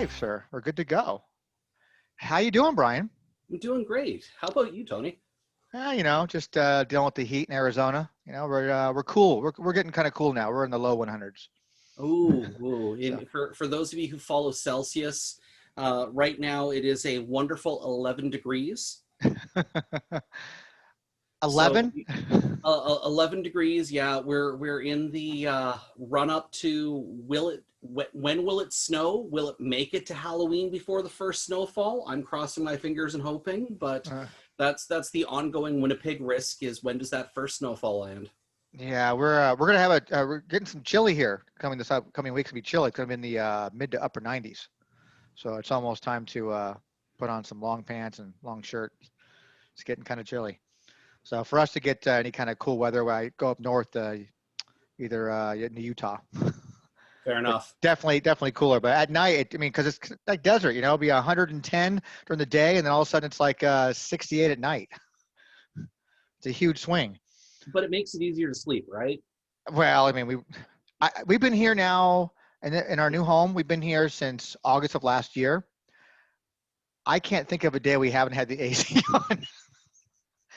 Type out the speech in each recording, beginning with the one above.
live, sir. We're good to go. How you doing, Brian? I'm doing great. How about you, Tony? Just dealing with the heat in Arizona. We're cool. We're getting kind of cool now. We're in the low 100s. Ooh. So For those of you who follow Celsius, right now it is a wonderful 11 degrees. So 11. 11 degrees. Yeah, we're in the run up to when will it snow? Will it make it to Halloween before the first snowfall? I'm crossing my fingers and hoping, but Uh, that's the ongoing Winnipeg risk is when does that first snowfall land? yeah, we're gonna have we're getting some chilly here coming this upcoming week's gonna be chilly. It's gonna be in the mid to upper 90s. So it's almost time to put on some long pants and long shirt. It's getting kind of chilly. So for us to get any kind of cool weather, I go up north, either in Utah. Fair It's enough. definitely cooler. But at night, because it's like desert, it'll be 110 during the day, and then all of a sudden it's like 68 at night. It's a huge swing. But it makes it easier to sleep, right? Well, we've been here now, and in our new home, we've been here since August of last year. I can't think of a day we haven't had the AC on.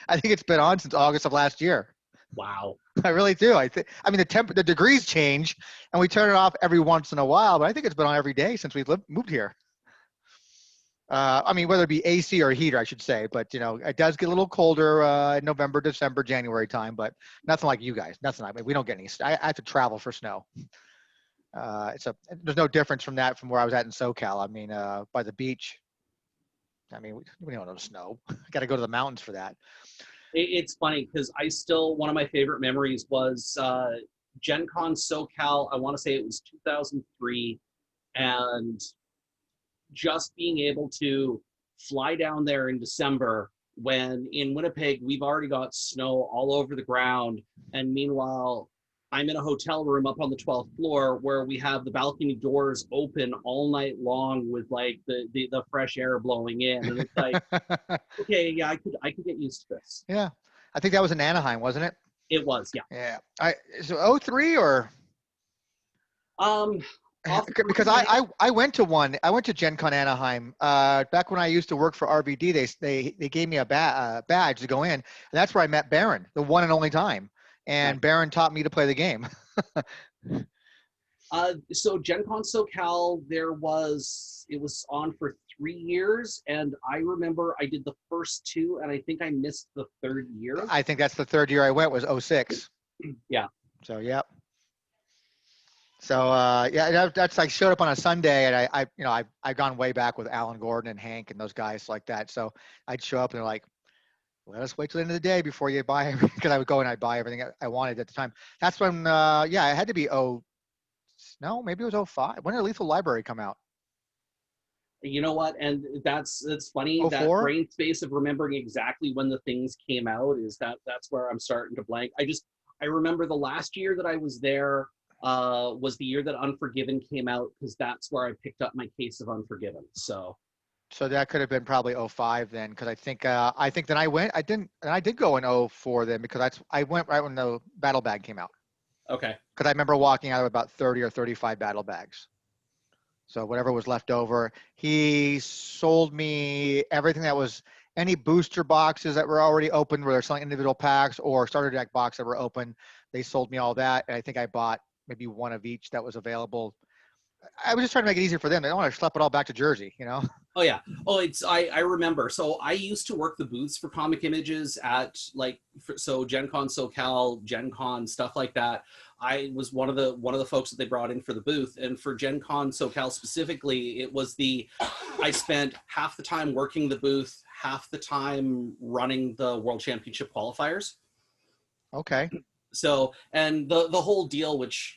I think it's been on since August of last year. Wow. I really do. The degrees change, and we turn it off every once in a while, but I think it's been on every day since we moved here. Whether it be AC or heater, I should say, but it does get a little colder in November, December, January time, but nothing like you guys. Nothing like we don't get any. I have to travel for snow. There's no difference from where I was at in SoCal. By the beach. We don't know snow. Got to go to the mountains for that. It's funny because one of my favorite memories was Gen Con SoCal. I want to say it was 2003. And just being able to fly down there in December when in Winnipeg, we've already got snow all over the ground. And meanwhile, I'm in a hotel room up on the 12th floor where we have the balcony doors open all night long with like the fresh air blowing in. And it's like, okay, yeah, I could get used to this. Yeah. I think that was in Anaheim, wasn't it? It was, yeah. Yeah. So 03 or Um, because I went to one. I went to Gen Con Anaheim back when I used to work for RVD. They gave me a badge to go in, and that's where I met Baron, the one and only time. And Baron taught me to play the game. So Gen Con SoCal, it was on for 3 years, and I remember I did the first two, and I think I missed the third year. I think that's the third year I went was 06. Yeah. So yep. So that's I showed up on a Sunday, and I've gone way back with Alan Gordon and Hank and those guys like that. So I'd show up and they're like, let us wait till the end of the day before you buy everything, because I would go and I'd buy everything I wanted at the time. That's when it had to be no, maybe it was 05. When did Lethal Library come out? You know what? And that's funny. 04? That brain space of remembering exactly when the things came out that's where I'm starting to blank. I remember the last year that I was there was the year that Unforgiven came out, because that's where I picked up my case of Unforgiven. So that could have been probably 05 then, because I think then I did go in 04 then, because I went right when the Battle Bag came out. Okay. Because I remember walking out of about 30 or 35 battle bags. So whatever was left over, he sold me everything that was any booster boxes that were already open where they're selling individual packs, or starter deck box that were open. They sold me all that. And I think I bought maybe one of each that was available. I was just trying to make it easier for them. They don't want to schlep it all back to Jersey, Oh yeah. Oh, I remember. So I used to work the booths for Comic Images at Gen Con SoCal, Gen Con, stuff like that. I was one of the folks that they brought in for the booth, and for Gen Con SoCal specifically, I spent half the time working the booth, half the time running the World Championship qualifiers. Okay. So, and the whole deal, which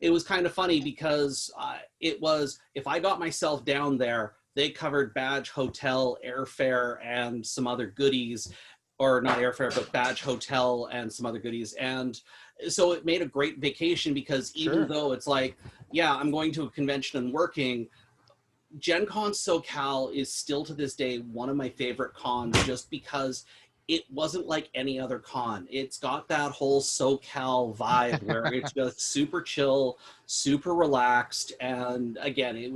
it was kind of funny because if I got myself down there, they covered badge, hotel, airfare, and some other goodies, or not airfare, but badge, hotel, and some other goodies. And so it made a great vacation, because even though it's like, yeah, I'm going to a convention and working, Gen Con SoCal is still to this day one of my favorite cons, just because it wasn't like any other con. It's got that whole SoCal vibe where it's just super chill, super relaxed. And again, it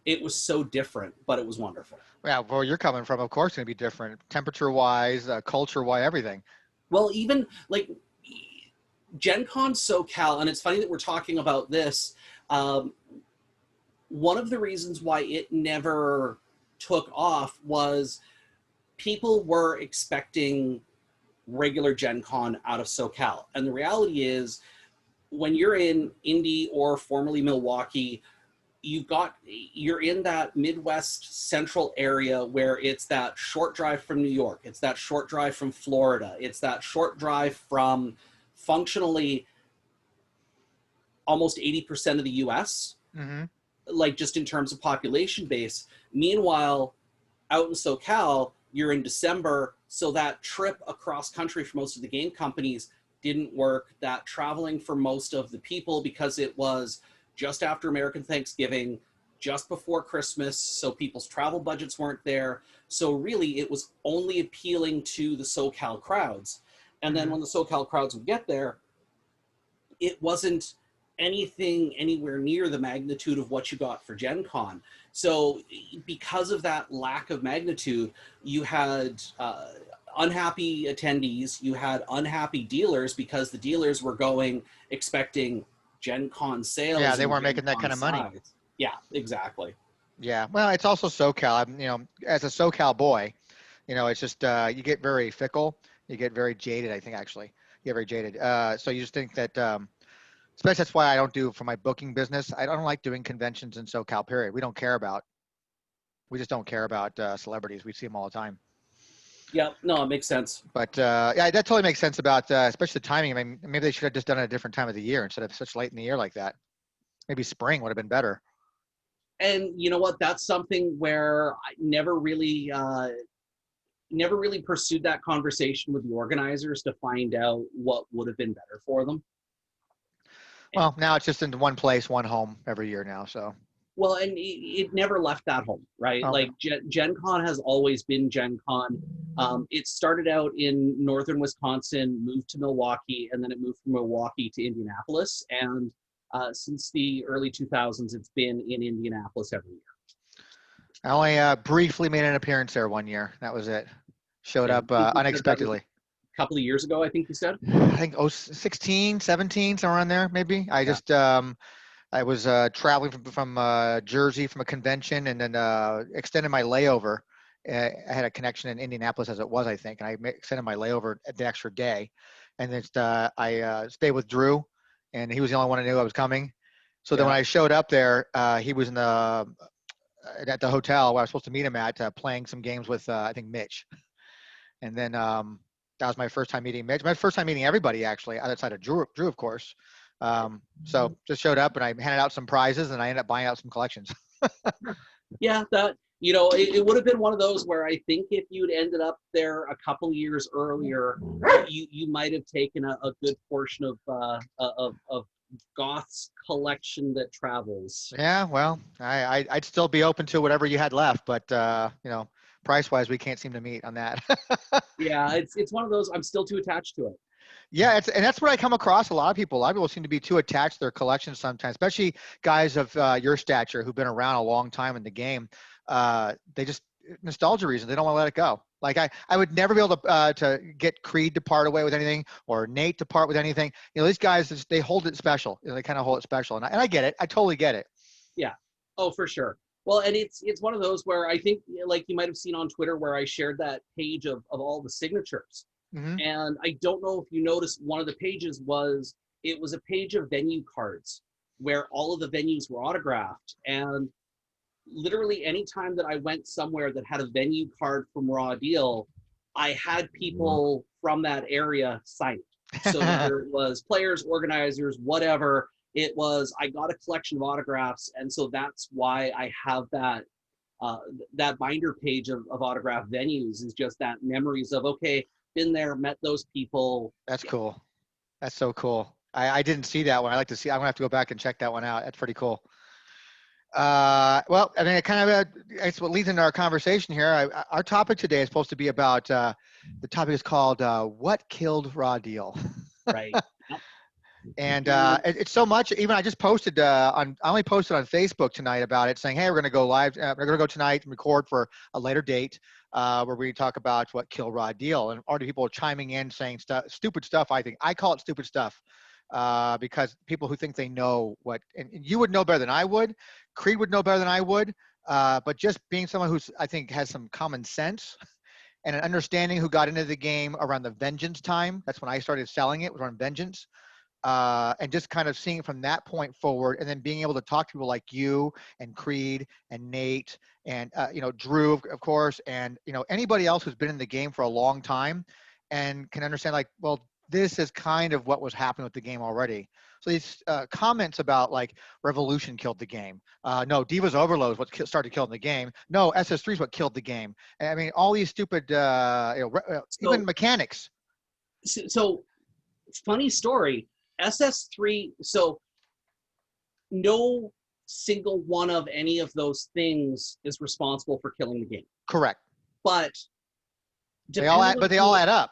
It was so different, but it was wonderful. Yeah, where you're coming from, of course, it's going to be different, temperature-wise, culture-wise, everything. Well, even like Gen Con SoCal, and it's funny that we're talking about this. Um, One of the reasons why it never took off was people were expecting regular Gen Con out of SoCal. And the reality is, when you're in Indy or formerly Milwaukee, you're in that Midwest central area where it's that short drive from New York, it's that short drive from Florida, it's that short drive from functionally almost 80% of the US, Mm-hmm. like just in terms of population base. Meanwhile, out in SoCal, you're in December, so that trip across country for most of the game companies didn't work. That traveling for most of the people, because it was just after American Thanksgiving, just before Christmas, so people's travel budgets weren't there. So really, it was only appealing to the SoCal crowds. And then when the SoCal crowds would get there, it wasn't anything anywhere near the magnitude of what you got for Gen Con. So because of that lack of magnitude, you had unhappy attendees, you had unhappy dealers, because the dealers were going expecting Gen Con sales. Yeah, they and weren't Gen making that Con kind of money. size. Yeah, exactly. Yeah, well, it's also SoCal. As a SoCal boy, it's just you get very fickle. You get very jaded, I think, actually. You get very jaded. So you just think that, especially that's why I don't do for my booking business. I don't like doing conventions in SoCal, period. We just don't care about celebrities. We see them all the time. Yeah, no, it makes sense. But yeah, that totally makes sense about, especially the timing. I mean, maybe they should have just done it a different time of the year instead of such late in the year like that. Maybe spring would have been better. And you know what? That's something where I never really pursued that conversation with the organizers to find out what would have been better for them. Well, now it's just in one place, one home every year now. So. Well, and it never left that home, right? Okay. Like Gen Con has always been Gen Con. It started out in northern Wisconsin, moved to Milwaukee, and then it moved from Milwaukee to Indianapolis. And since the early 2000s, it's been in Indianapolis every year. I only briefly made an appearance there one year. That was it. Showed up unexpectedly. A couple of years ago, I think you said? I think 16, 17, somewhere around there, maybe. I just, I was traveling from Jersey from a convention, and then extended my layover. I had a connection in Indianapolis as it was, I think, and I extended my layover the extra day. And then I stayed with Drew, and he was the only one who knew I was coming. So then when I showed up there, he was at the hotel where I was supposed to meet him at, playing some games with, I think, Mitch. And then that was my first time meeting Mitch. My first time meeting everybody, actually, outside of Drew, of course. So just showed up, and I handed out some prizes, and I ended up buying out some collections. Yeah, it would have been one of those where I think if you'd ended up there a couple years earlier, you might have taken a good portion of Goth's collection that travels. Yeah, well, I'd still be open to whatever you had left, but price-wise, we can't seem to meet on that. Yeah, it's one of those. I'm still too attached to it. Yeah, and that's what I come across. A lot of people seem to be too attached to their collections sometimes, especially guys of your stature who've been around a long time in the game. They just, nostalgia reasons, they don't want to let it go. Like I would never be able to get Creed to part away with anything, or Nate to part with anything. These guys, they hold it special. They kind of hold it special, and I get it. I totally get it. Yeah. Oh, for sure. Well, and it's one of those where I think, like you might have seen on Twitter, where I shared that page of all the signatures. Mm-hmm. And I don't know if you noticed, one of the pages was a page of venue cards where all of the venues were autographed. And literally any time that I went somewhere that had a venue card from Raw Deal, I had people from that area sign it. So whether it was players, organizers, whatever, it was, I got a collection of autographs. And so that's why I have that binder page of autographed venues, is just that memories of, okay, been there, met those people. That's cool. That's so cool. I didn't see that one. I like to see. I'm gonna have to go back and check that one out. That's pretty cool. Well, I mean, it kind of it's what leads into our conversation here. Our topic today is supposed to be about, the topic is called "What Killed Raw Deal." Right. Yep. And it's so much. Even I just posted I only posted on Facebook tonight about it, saying, "Hey, we're going to go live. We're going to go tonight and record for a later date where we talk about what killed Raw Deal." And already people are chiming in saying stupid stuff. I call it stupid stuff because people who think they know what, and you would know better than I would. Creed would know better than I would. But just being someone who's I think has some common sense and an understanding, who got into the game around the Vengeance time. That's when I started selling it, was around Vengeance. And just kind of seeing from that point forward, and then being able to talk to people like you and Creed and Nate and Drew, of course, and anybody else who's been in the game for a long time and can understand, like, well, this is kind of what was happening with the game already. So these comments about like Revolution killed the game. No, Divas Overload is what started killing the game. No, SS3 is what killed the game. I mean, all these stupid, even mechanics. So funny story. SS3. So no single one of any of those things is responsible for killing the game. Correct. But they all add up.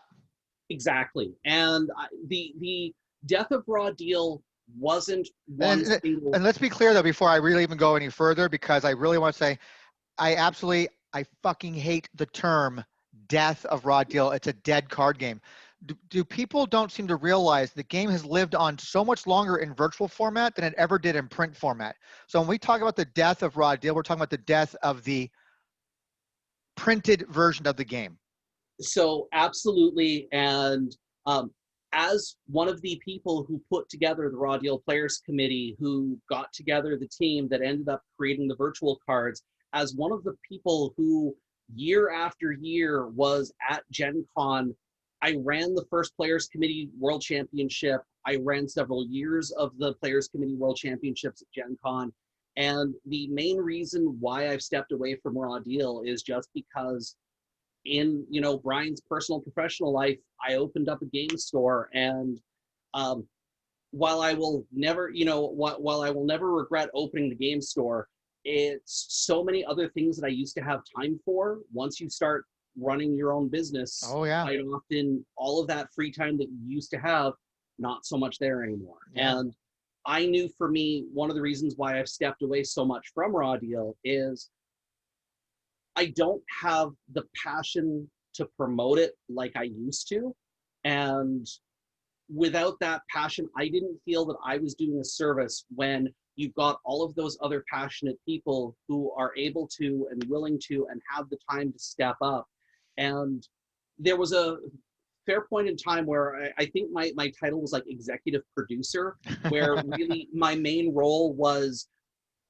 Exactly. And the death of Raw Deal wasn't one single. And let's be clear though, before I really even go any further, because I really want to say, I fucking hate the term death of Raw Deal. It's a dead card game. Do people don't seem to realize the game has lived on so much longer in virtual format than it ever did in print format. So when we talk about the death of Raw Deal, we're talking about the death of the printed version of the game. So absolutely. And as one of the people who put together the Raw Deal Players Committee, who got together the team that ended up creating the virtual cards, as one of the people who year after year was at Gen Con, I ran the first Players Committee World Championship. I ran several years of the Players Committee World Championships at Gen Con. And the main reason why I've stepped away from Raw Deal is just because in Brian's personal professional life, I opened up a game store, and while I will never regret opening the game store, it's so many other things that I used to have time for. Once you start running your own business, quite often all of that free time that you used to have, not so much there anymore. Yeah. And I knew, for me, one of the reasons why I've stepped away so much from Raw Deal is I don't have the passion to promote it like I used to. And without that passion, I didn't feel that I was doing a service when you've got all of those other passionate people who are able to and willing to and have the time to step up. And there was a fair point in time where I think my title was like executive producer, where really my main role was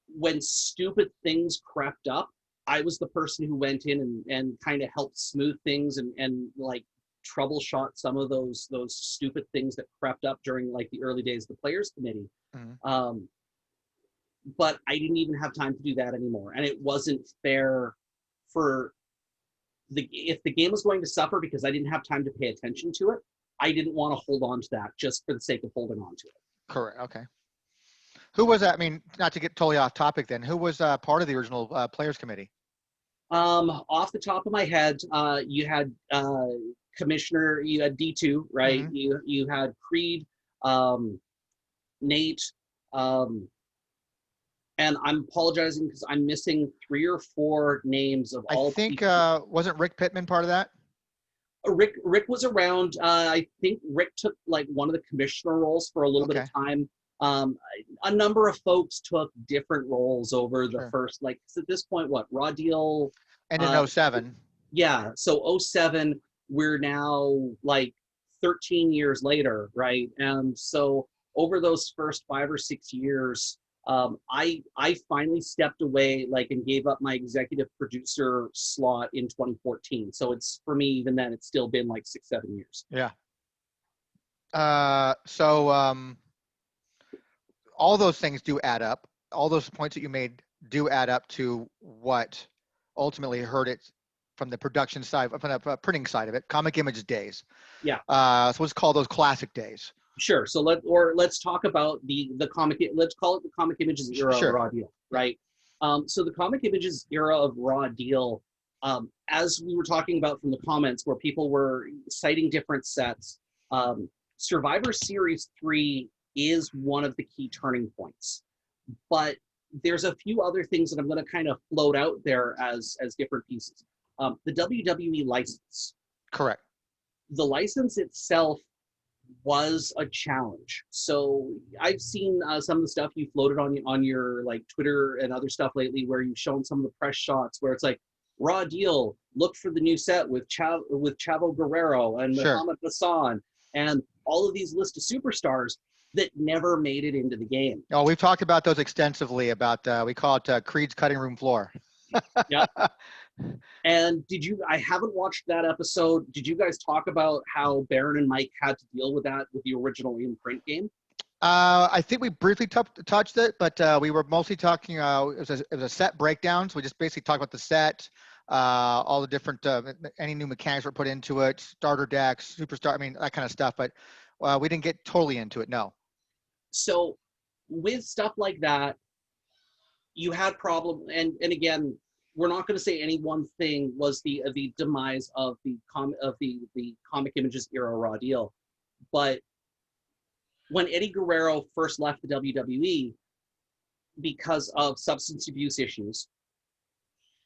when stupid things crept up, I was the person who went in and kind of helped smooth things and like troubleshot some of those stupid things that crept up during like the early days of the Players Committee. Mm-hmm. But I didn't even have time to do that anymore. And it wasn't fair for if the game was going to suffer because I didn't have time to pay attention to it, I didn't want to hold on to that just for the sake of holding on to it. Correct. Okay. Who was that? I mean, not to get totally off topic then, who was part of the original Players Committee? Off the top of my head, you had Commissioner, you had D2, right? Mm-hmm. You had Creed, Nate, and I'm apologizing because I'm missing 3 or 4 names of all. I think wasn't Rick Pittman part of that? Rick was around. I think Rick took like one of the commissioner roles for a little bit of time. A number of folks took different roles over the first, like, at this point, Raw Deal ended in 07. Yeah, so 07, we're now like 13 years later, right? And so over those first 5 or 6 years, I finally stepped away, like, and gave up my executive producer slot in 2014. So it's, for me, even then, it's still been like 6-7 years. Yeah. All those things do add up. All those points that you made do add up to what ultimately hurt it from the production side, from the printing side of it, Comic Image days. Yeah. So let's call those classic days. Sure. So let's talk about the comic. Let's call it the Comic Images era of Raw Deal, right? So the Comic Images era of Raw Deal, as we were talking about from the comments, where people were citing different sets, Survivor Series 3 is one of the key turning points. But there's a few other things that I'm going to kind of float out there as different pieces. The WWE license. Correct. The license itself was a challenge. So I've seen some of the stuff you floated on your like Twitter and other stuff lately, where you've shown some of the press shots where it's like, raw deal, look for the new set with Chavo Guerrero and Sure. Muhammad Hassan and all of these list of superstars that never made it into the game. Oh, we've talked about those extensively. About we call it Creed's cutting room floor. Yeah. And I haven't watched that episode. Did you guys talk about how Baron and Mike had to deal with that with the original in-print game? I think we briefly touched it, but we were mostly talking, it was a set breakdown. So we just basically talked about the set, all the different, any new mechanics were put into it, starter decks, superstar, I mean, that kind of stuff. But we didn't get totally into it, no. So with stuff like that, you had problem, and again, we're not going to say any one thing was the demise of the comic images era raw deal, but when Eddie Guerrero first left the WWE because of substance abuse issues,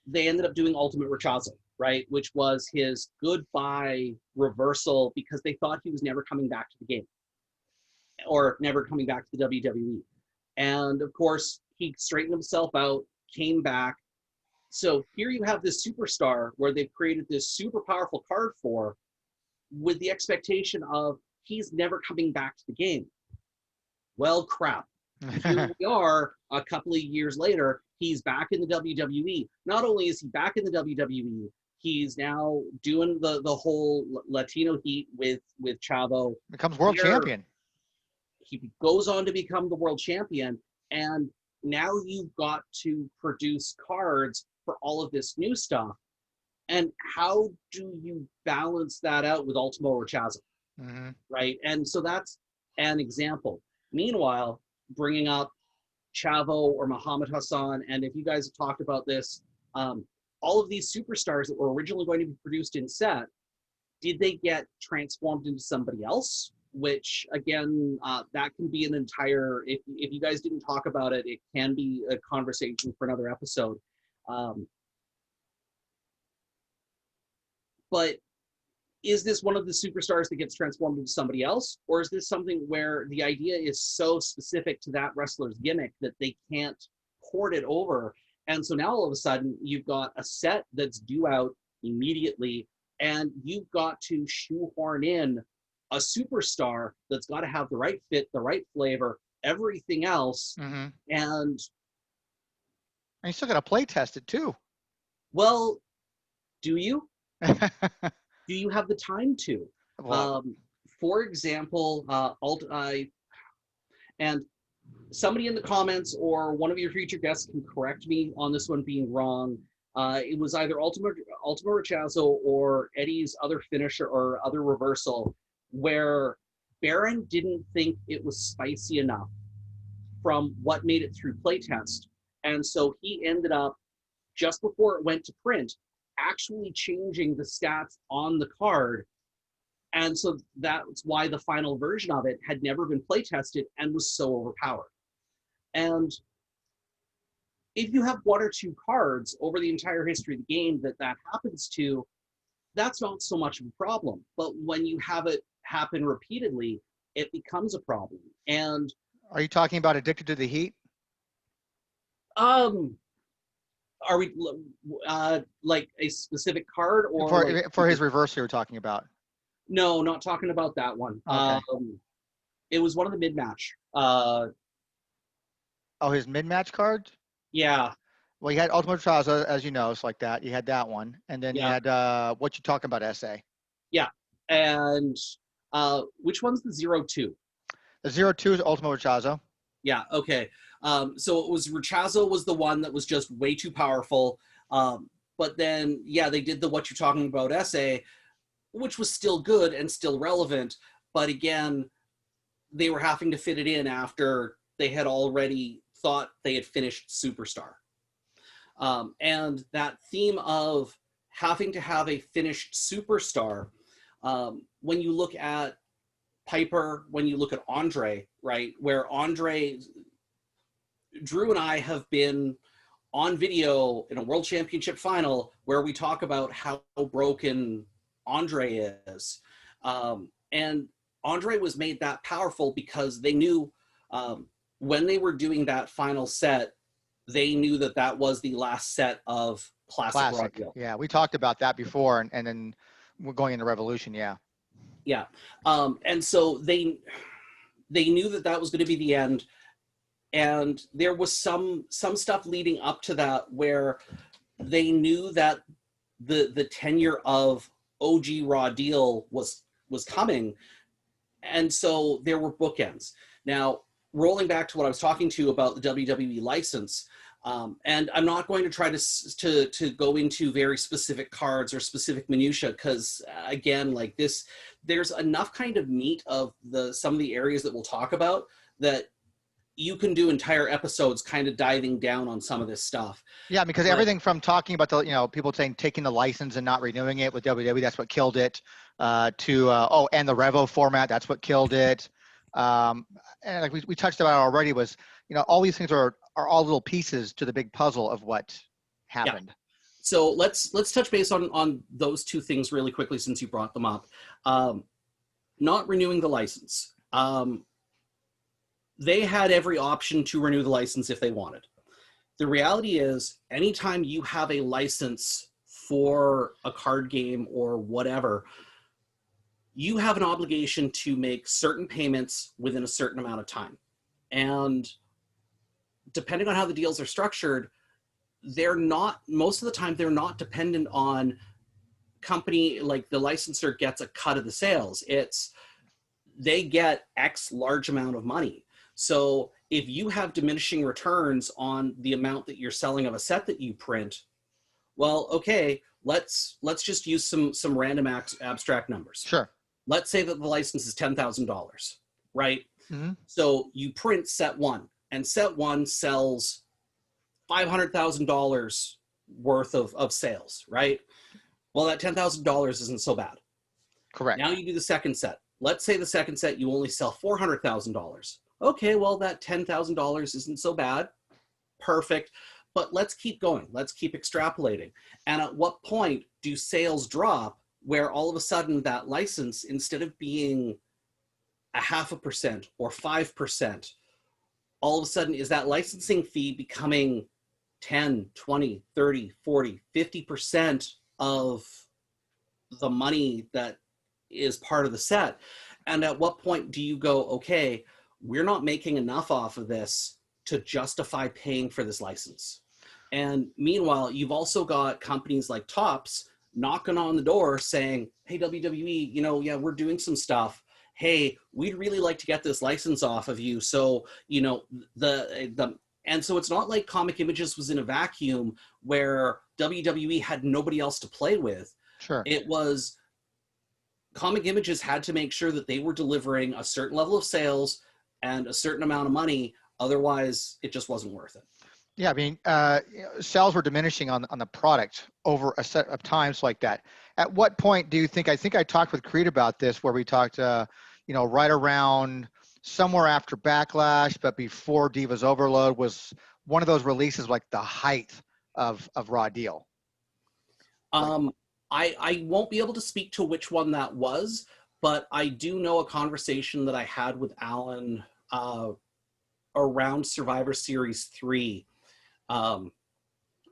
they ended up doing Ultimate Rechazo, right, which was his goodbye reversal because they thought he was never coming back to the game or never coming back to the WWE. And of course, he straightened himself out, came back. So here you have this superstar where they've created this super powerful card for, with the expectation of he's never coming back to the game. Well, crap. Here we are a couple of years later, he's back in the WWE. Not only is he back in the WWE, he's now doing the whole Latino heat with Chavo. Becomes world champion. He goes on to become the world champion, and now you've got to produce cards for all of this new stuff. And how do you balance that out with Ultimo Rechazo? Mm-hmm. Right? And so that's an example. Meanwhile, bringing up Chavo or Muhammad Hassan, and if you guys have talked about this, all of these superstars that were originally going to be produced in set, did they get transformed into somebody else? Which, again, that can be an entire, if you guys didn't talk about it, it can be a conversation for another episode. But is this one of the superstars that gets transformed into somebody else? Or is this something where the idea is so specific to that wrestler's gimmick that they can't port it over? And so now all of a sudden you've got a set that's due out immediately, and you've got to shoehorn in a superstar that's got to have the right fit, the right flavor, everything else. Mm-hmm. And you still got to play test it too. Well, do you? Do you have the time to? For example, and somebody in the comments or one of your future guests can correct me on this one being wrong. It was either Ultimo Rechazo or Eddie's other finisher or other reversal, where Baron didn't think it was spicy enough from what made it through playtest. And so he ended up, just before it went to print, actually changing the stats on the card. And so that's why the final version of it had never been playtested and was so overpowered. And if you have one or two cards over the entire history of the game that happens to, that's not so much of a problem. But when you have it happen repeatedly, it becomes a problem. And are you talking about Addicted to the Heat? Are we like a specific card, or for his reverse you were talking about? No, not talking about that one. Okay. It was one of the mid-match. His mid-match card? Yeah. Well, you had Ultimate Rechazo, as you know, it's like that. You had that one, and then you had what you talking about, SA? Yeah, and which one's the 0-2? The 0-2 is Ultimate Rechazo. Yeah. Okay. So it was Rechazo was the one that was just way too powerful. But then, they did the what you're talking about SA, which was still good and still relevant. But again, they were having to fit it in after they had already thought they had finished Superstar. And that theme of having to have a finished Superstar, when you look at Piper, when you look at Andre, right, where Drew and I have been on video in a world championship final where we talk about how broken Andre is. And Andre was made that powerful because they knew when they were doing that final set, they knew that that was the last set of classic Raw Deal. Yeah, we talked about that before, and then we're going into Revolution. Yeah. Yeah. And so they knew that that was going to be the end. And there was some stuff leading up to that where they knew that the tenure of OG Raw Deal was coming. And so there were bookends. Now, rolling back to what I was talking to about the WWE license, and I'm not going to try to go into very specific cards or specific minutia because, again, like this, there's enough kind of meat of some of the areas that we'll talk about that you can do entire episodes kind of diving down on some of this stuff. Yeah, because everything from talking about the, people saying taking the license and not renewing it with WWE, that's what killed it, and the Revo format, that's what killed it. And like we touched about already was, all these things are all little pieces to the big puzzle of what happened. Yeah. So let's touch base on those two things really quickly since you brought them up. Not renewing the license. They had every option to renew the license if they wanted. The reality is, anytime you have a license for a card game or whatever, you have an obligation to make certain payments within a certain amount of time. And depending on how the deals are structured, most of the time, they're not dependent on company, like the licensor gets a cut of the sales. They get X large amount of money. So if you have diminishing returns on the amount that you're selling of a set that you print, well, okay, let's just use some random abstract numbers. Sure. Let's say that the license is $10,000, right? Mm-hmm. So you print set one, and set one sells $500,000 worth of sales, right? Well, that $10,000 isn't so bad. Correct. Now you do the second set. Let's say the second set you only sell $400,000. Okay, well, that $10,000 isn't so bad. Perfect. But let's keep going. Let's keep extrapolating. And at what point do sales drop where all of a sudden that license, instead of being 0.5% or 5%, all of a sudden is that licensing fee becoming 10, 20, 30, 40, 50% of the money that is part of the set? And at what point do you go, okay, we're not making enough off of this to justify paying for this license? And meanwhile, you've also got companies like Topps knocking on the door saying, hey, WWE, we're doing some stuff. Hey, we'd really like to get this license off of you. So, and so it's not like Comic Images was in a vacuum where WWE had nobody else to play with. Sure. It was Comic Images had to make sure that they were delivering a certain level of sales and a certain amount of money. Otherwise, it just wasn't worth it. Yeah, I mean, sales were diminishing on the product over a set of times like that. At what point do you think? I think I talked with Creed about this, where we talked, right around somewhere after Backlash, but before Divas Overload was one of those releases, like the height of Raw Deal. I won't be able to speak to which one that was, but I do know a conversation that I had with Alan around Survivor Series 3.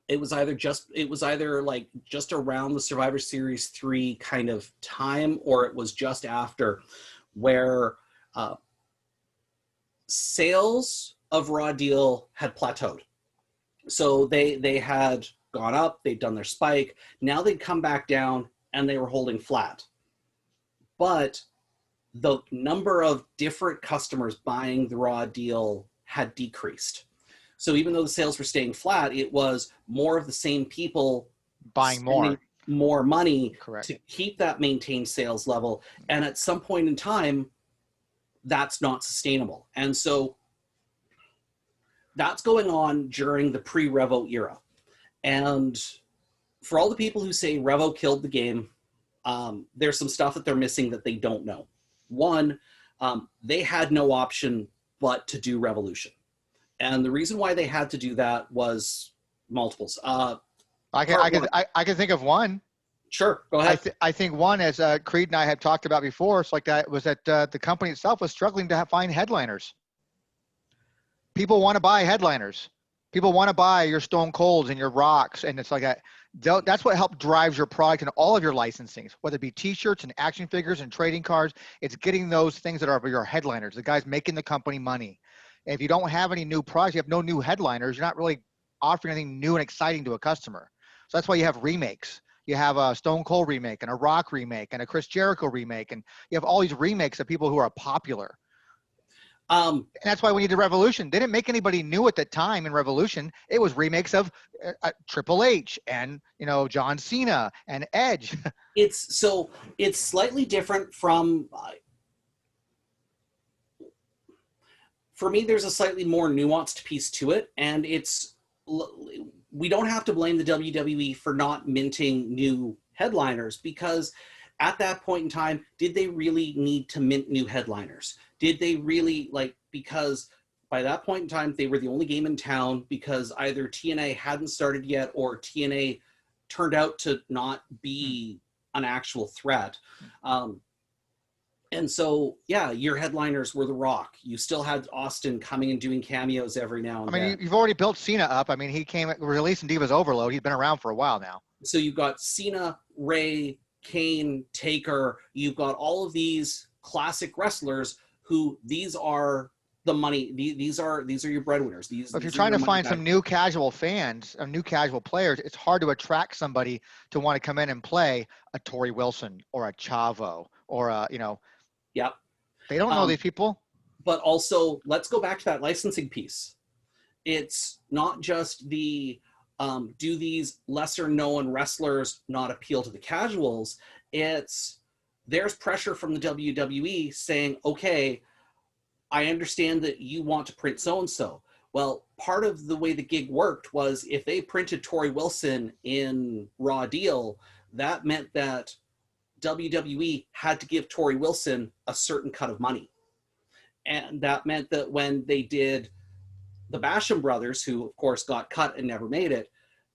It was either like just around the Survivor Series 3 kind of time, or it was just after, where sales of Raw Deal had plateaued. So they had gone up, they'd done their spike, now they'd come back down and they were holding flat. But the number of different customers buying the Raw Deal had decreased. So even though the sales were staying flat, it was more of the same people buying more money. Correct. To keep that maintained sales level. And at some point in time, that's not sustainable. And so that's going on during the pre-Revo era. And for all the people who say Revo killed the game, there's some stuff that they're missing that they don't know. One, they had no option but to do Revolution. And the reason why they had to do that was multiples. I can think of one. Sure, go ahead. I think one, as Creed and I had talked about before, it's like that, was that the company itself was struggling to find headliners. People want to buy headliners. People want to buy your Stone Colds and your Rocks, and it's like that. That's what helped drives your product and all of your licensings, whether it be T-shirts and action figures and trading cards. It's getting those things that are your headliners, the guys making the company money. And if you don't have any new products, you have no new headliners, you're not really offering anything new and exciting to a customer. So that's why you have remakes. You have a Stone Cold remake and a Rock remake and a Chris Jericho remake, and you have all these remakes of people who are popular. And that's why we need the Revolution. They didn't make anybody new at the time in Revolution. It was remakes of Triple H and, you know, John Cena and Edge. It's slightly different from. For me, there's a slightly more nuanced piece to it, and we don't have to blame the WWE for not minting new headliners, because at that point in time, did they really need to mint new headliners? Did they really, because by that point in time, they were the only game in town, because either TNA hadn't started yet or TNA turned out to not be an actual threat. And so, yeah, your headliners were The Rock. You still had Austin coming and doing cameos every now and then. I mean, you've already built Cena up. I mean, he came releasing Divas Overload. He's been around for a while now. So you've got Cena, Ray, Kane, Taker. You've got all of these classic wrestlers who these are the money. These are your breadwinners. If you're trying to find some new casual fans, new casual players, it's hard to attract somebody to want to come in and play a Torrie Wilson or a Chavo or a, you know. Yep. They don't know these people. But also, let's go back to that licensing piece. It's not just the do these lesser known wrestlers not appeal to the casuals. There's pressure from the WWE saying, okay, I understand that you want to print so-and-so. Well, part of the way the gig worked was if they printed Torrie Wilson in Raw Deal, that meant that WWE had to give Torrie Wilson a certain cut of money. And that meant that when they did the Basham brothers, who of course got cut and never made it,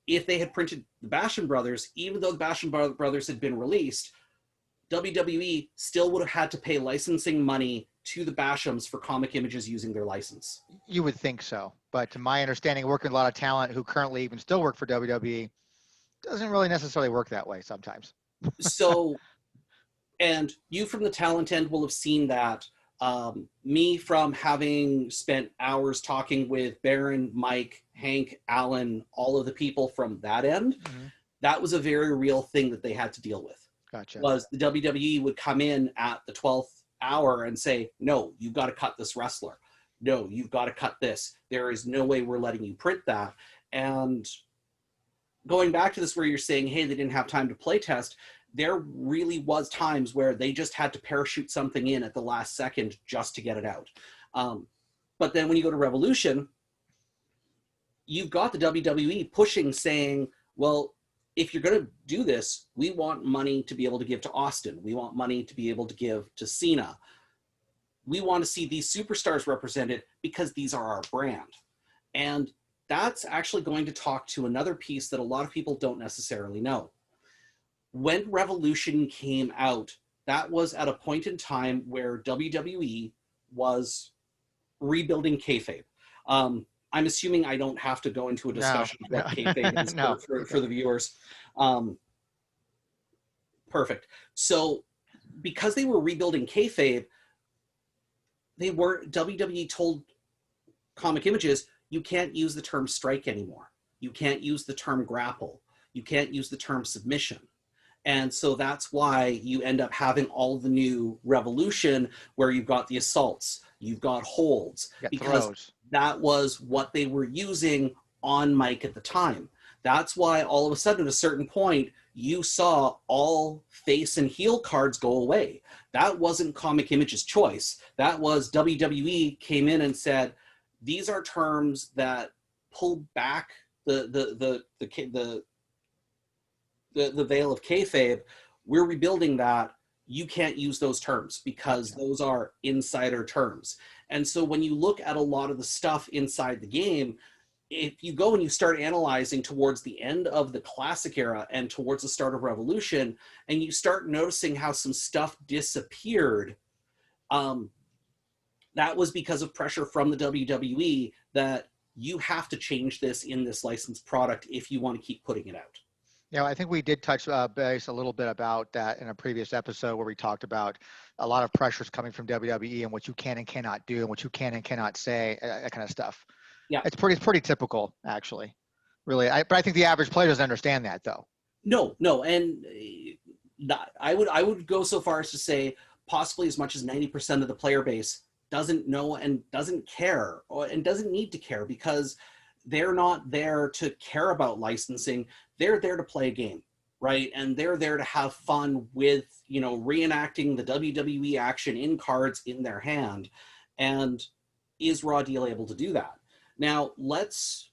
if they had printed the Basham brothers, even though the Basham brothers had been released, WWE still would have had to pay licensing money to the Bashams for Comic Images using their license. You would think so. But to my understanding, working with a lot of talent who currently even still work for WWE, doesn't really necessarily work that way sometimes. So, and you from the talent end will have seen that. Me from having spent hours talking with Baron, Mike, Hank, Alan, all of the people from that end, that was a very real thing that they had to deal with. Gotcha. Was the WWE would come in at the 12th hour and say, no, you've got to cut this wrestler. No, you've got to cut this. There is no way we're letting you print that. And going back to this where you're saying, hey, they didn't have time to play test, there really was times where they just had to parachute something in at the last second just to get it out. But then when you go to Revolution, you've got the WWE pushing, saying, well, if you're going to do this, we want money to be able to give to Austin. We want money to be able to give to Cena. We want to see these superstars represented because these are our brand. And that's actually going to talk to another piece that a lot of people don't necessarily know. When Revolution came out, that was at a point in time where WWE was rebuilding kayfabe. I'm assuming I don't have to go into a discussion of what kayfabe is for the viewers. Perfect. So because they were rebuilding kayfabe, WWE told Comic Images, you can't use the term strike anymore. You can't use the term grapple. You can't use the term submission. And so that's why you end up having all the new Revolution where you've got the assaults, you've got holds, because that was what they were using on mic at the time. That's why all of a sudden at a certain point, you saw all face and heel cards go away. That wasn't Comic Image's choice. That was WWE came in and said, these are terms that pull back the veil of kayfabe. We're rebuilding that. you can't use those terms because those are insider terms. And so when you look at a lot of the stuff inside the game, if you go and you start analyzing towards the end of the Classic era and towards the start of Revolution, and you start noticing how some stuff disappeared, that was because of pressure from the WWE that you have to change this in this licensed product if you want to keep putting it out. Yeah, I think we did touch base a little bit about that in a previous episode where we talked about a lot of pressures coming from WWE and what you can and cannot do and what you can and cannot say, that kind of stuff. Yeah, it's pretty typical, actually, really. But I think the average player doesn't understand that, though. No, and I would go so far as to say possibly as much as 90% of the player base doesn't know and doesn't care and doesn't need to care because they're not there to care about licensing. They're there to play a game, right? And they're there to have fun with, reenacting the WWE action in cards in their hand. And is Raw Deal able to do that? Now, let's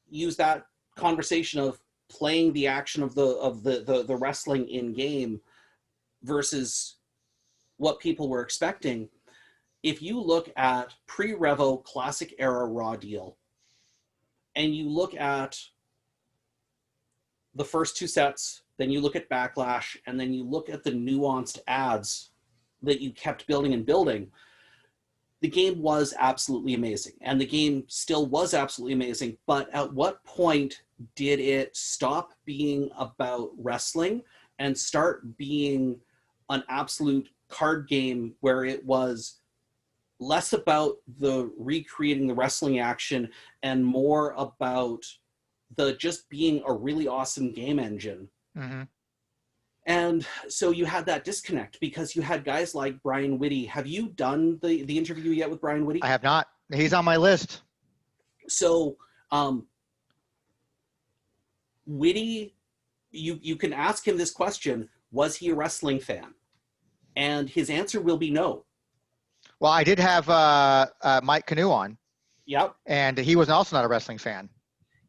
use that conversation of playing the action of the wrestling in game versus what people were expecting. If you look at pre-Revo Classic era Raw Deal, and you look at the first two sets, then you look at Backlash, and then you look at the nuanced ads that you kept building and building, the game was absolutely amazing. And the game still was absolutely amazing. But at what point did it stop being about wrestling and start being an absolute card game where it was less about the recreating the wrestling action and more about the just being a really awesome game engine? Mm-hmm. And so you had that disconnect because you had guys like Brian Whitty. Have you done the interview yet with Brian Whitty? I have not. He's on my list. So Whitty, you can ask him this question: was he a wrestling fan? And his answer will be no. Well, I did have Mike Canoe on. Yep. And he was also not a wrestling fan.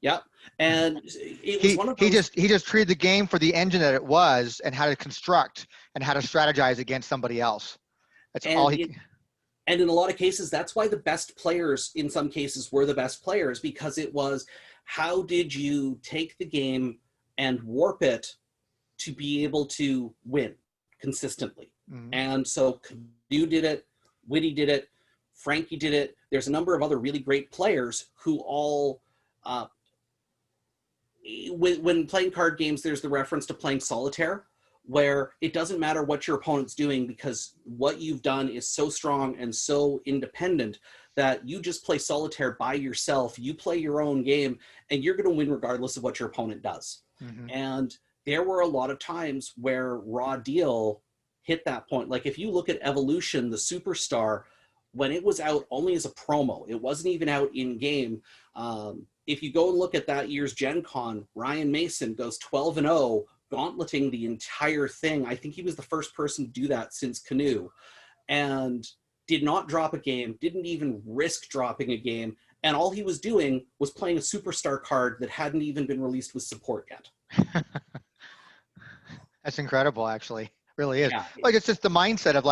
Yep. And it was one of those... he just treated the game for the engine that it was and how to construct and how to strategize against somebody else. That's all he... And in a lot of cases, that's why the best players in some cases were the best players, because it was, how did you take the game and warp it to be able to win consistently? Mm-hmm. And so Canoe did it, Whitty did it, Frankie did it. There's a number of other really great players who all... when playing card games, there's the reference to playing solitaire, where it doesn't matter what your opponent's doing because what you've done is so strong and so independent that you just play solitaire by yourself. You play your own game and you're going to win regardless of what your opponent does. Mm-hmm. And there were a lot of times where Raw Deal hit that point. Like if you look at Evolution, the Superstar, when it was out only as a promo, it wasn't even out in game. If you go and look at that year's Gen Con, Ryan Mason goes 12-0, gauntleting the entire thing. I think he was the first person to do that since Canoe, and did not drop a game, didn't even risk dropping a game. And all he was doing was playing a Superstar card that hadn't even been released with support yet. That's incredible, actually. Really is. Yeah. Like, it's just the mindset of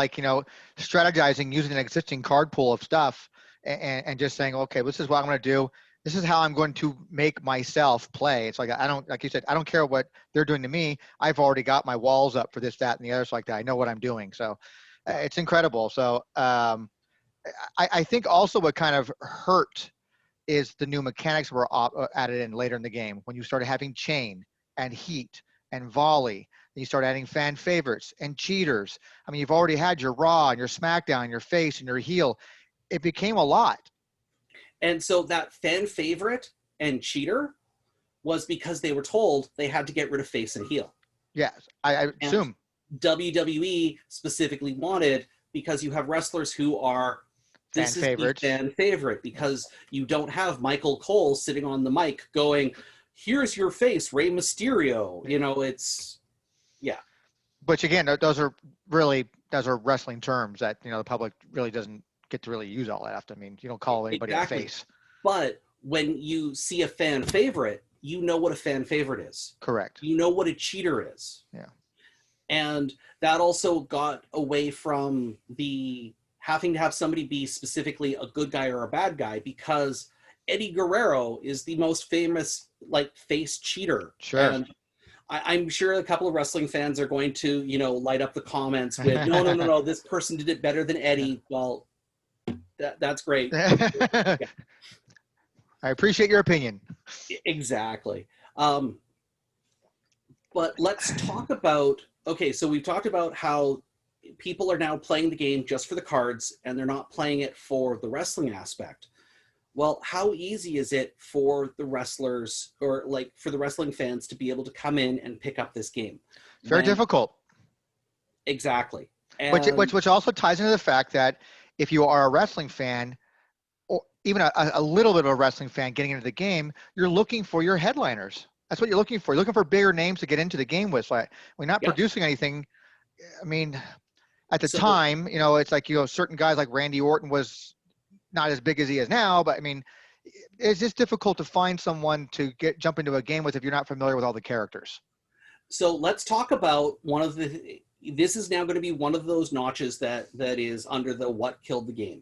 strategizing using an existing card pool of stuff and just saying, okay, this is what I'm going to do. This is how I'm going to make myself play. It's like, like you said, I don't care what they're doing to me. I've already got my walls up for this, that, and the other. So like that, I know what I'm doing. So it's incredible. So I think also what kind of hurt is the new mechanics were added in later in the game when you started having chain and heat and volley. You start adding fan favorites and cheaters. I mean, you've already had your Raw and your SmackDown, and your face and your heel. It became a lot. And so that fan favorite and cheater was because they were told they had to get rid of face and heel. Yes, I assume. WWE specifically wanted, because you have wrestlers who are fan favorites. Fan favorite, because you don't have Michael Cole sitting on the mic going, here's your face, Rey Mysterio. It's... Yeah. But again, those are wrestling terms that, the public really doesn't get to really use all that often. I mean, you don't call anybody a face. But when you see a fan favorite, you know what a fan favorite is. Correct. You know what a cheater is. Yeah. And that also got away from the having to have somebody be specifically a good guy or a bad guy, because Eddie Guerrero is the most famous like face cheater. Sure. And I'm sure a couple of wrestling fans are going to, light up the comments with, no, no, no, no, this person did it better than Eddie. Well, that's great. I appreciate your opinion. Exactly. But let's talk about, okay, so we've talked about how people are now playing the game just for the cards and they're not playing it for the wrestling aspect. Well, how easy is it for the wrestlers or like for the wrestling fans to be able to come in and pick up this game? Very difficult. Exactly. And Which also ties into the fact that if you are a wrestling fan, or even a little bit of a wrestling fan getting into the game, you're looking for your headliners. That's what you're looking for. You're looking for bigger names to get into the game with. So we're not producing anything. I mean, at the time, it's like, certain guys like Randy Orton was not as big as he is now, but I mean, it's just difficult to find someone to jump into a game with if you're not familiar with all the characters. So let's talk about this is now going to be one of those notches that is under the what killed the game.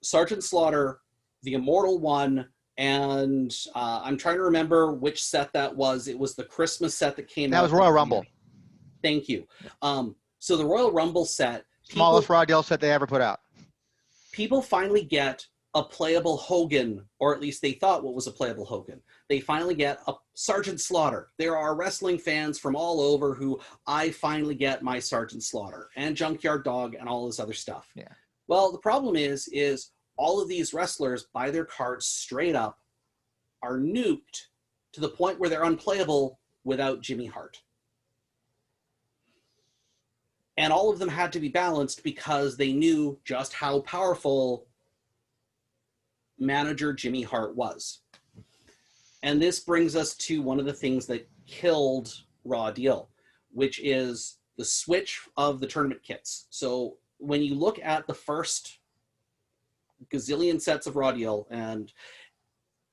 Sergeant Slaughter, the Immortal One, and I'm trying to remember which set that was. It was the Christmas set that came out. That was Royal Rumble. Thank you. So the Royal Rumble set. Smallest Raw deal set they ever put out. People finally get a playable Hogan, or at least they thought what was a playable Hogan. They finally get a Sergeant Slaughter. There are wrestling fans from all over who I finally get my Sergeant Slaughter and Junkyard Dog and all this other stuff. Yeah. Well, the problem is all of these wrestlers buy their cards straight up, are nuked to the point where they're unplayable without Jimmy Hart. And all of them had to be balanced because they knew just how powerful manager Jimmy Hart was. And this brings us to one of the things that killed Raw Deal, which is the switch of the tournament kits. So when you look at the first gazillion sets of Raw Deal, and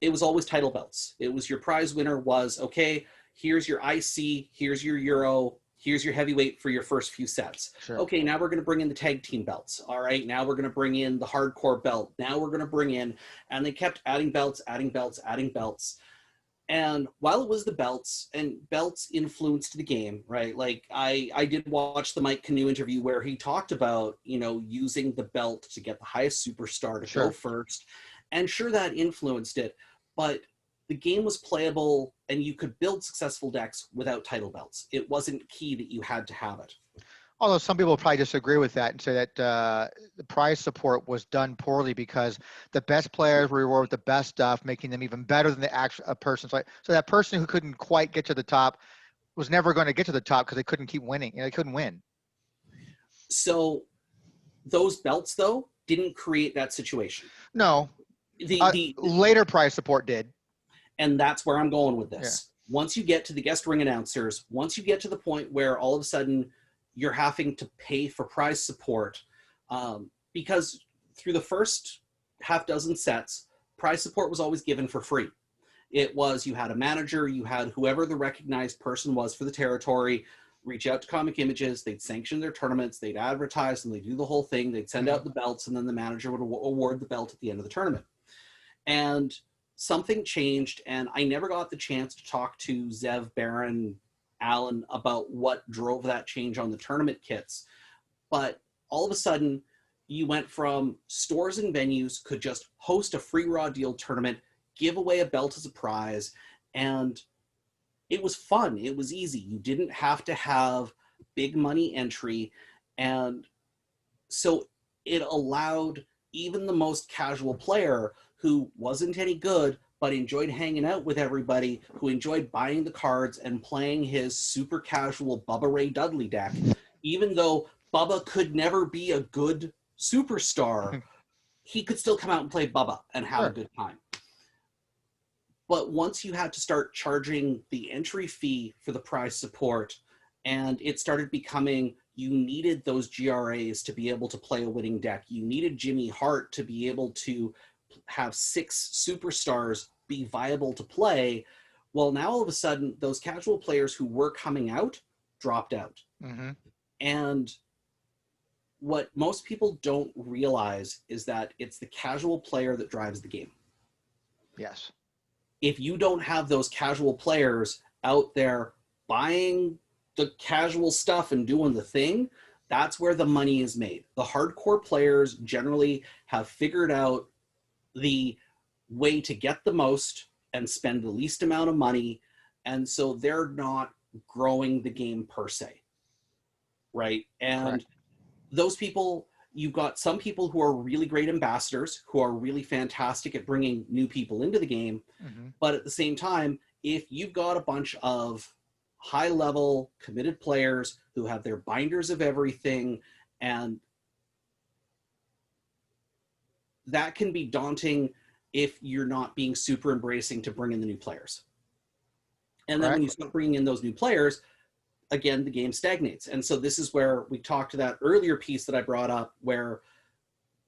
it was always title belts. It was your prize winner was, okay, here's your IC, here's your Euro, here's your heavyweight for your first few sets. Sure. Okay, now we're going to bring in the tag team belts. All right, now we're going to bring in the hardcore belt. Now we're going to bring in, and they kept adding belts, adding belts, adding belts. And while it was the belts, and belts influenced the game, right? Like I did watch the Mike Canoe interview where he talked about, using the belt to get the highest superstar to go first. And sure, that influenced it, but the game was playable and you could build successful decks without title belts. It wasn't key that you had to have it. Although some people probably disagree with that and say that the prize support was done poorly because the best players were rewarded with the best stuff, making them even better than the actual person. So that person who couldn't quite get to the top was never going to get to the top because they couldn't keep winning. They couldn't win. So those belts, though, didn't create that situation. No. The later prize support did. And that's where I'm going with this. Yeah. Once you get to the guest ring announcers, once you get to the point where all of a sudden you're having to pay for prize support, because through the first half dozen sets, prize support was always given for free. It was, you had a manager, you had whoever the recognized person was for the territory, reach out to Comic Images, they'd sanction their tournaments, they'd advertise, and they'd do the whole thing, they'd send out the belts, and then the manager would award the belt at the end of the tournament. And something changed, and I never got the chance to talk to Zev, Baron, Alan about what drove that change on the tournament kits. But all of a sudden, you went from stores and venues could just host a free Raw Deal tournament, give away a belt as a prize, and it was fun. It was easy. You didn't have to have big money entry, and so it allowed even the most casual player who wasn't any good but enjoyed hanging out with everybody, who enjoyed buying the cards and playing his super casual Bubba Ray Dudley deck, even though Bubba could never be a good superstar, he could still come out and play Bubba and have a good time. But once you had to start charging the entry fee for the prize support, and it started becoming, you needed those GRAs to be able to play a winning deck. You needed Jimmy Hart to be able to have 6 superstars be viable to play. Well, now all of a sudden, those casual players who were coming out dropped out. Mm-hmm. And what most people don't realize is that it's the casual player that drives the game. Yes. If you don't have those casual players out there buying the casual stuff and doing the thing, that's where the money is made. The hardcore players generally have figured out the way to get the most and spend the least amount of money, and so they're not growing the game per se, right? And Correct. those people, you've got some people who are really great ambassadors, who are really fantastic at bringing new people into the game, Mm-hmm. but at the same time, if you've got a bunch of high level committed players who have their binders of everything, and that can be daunting if you're not being super embracing to bring in the new players. And then when Correct. you start bringing in those new players, again, the game stagnates. And so this is where we talked to that earlier piece that I brought up, where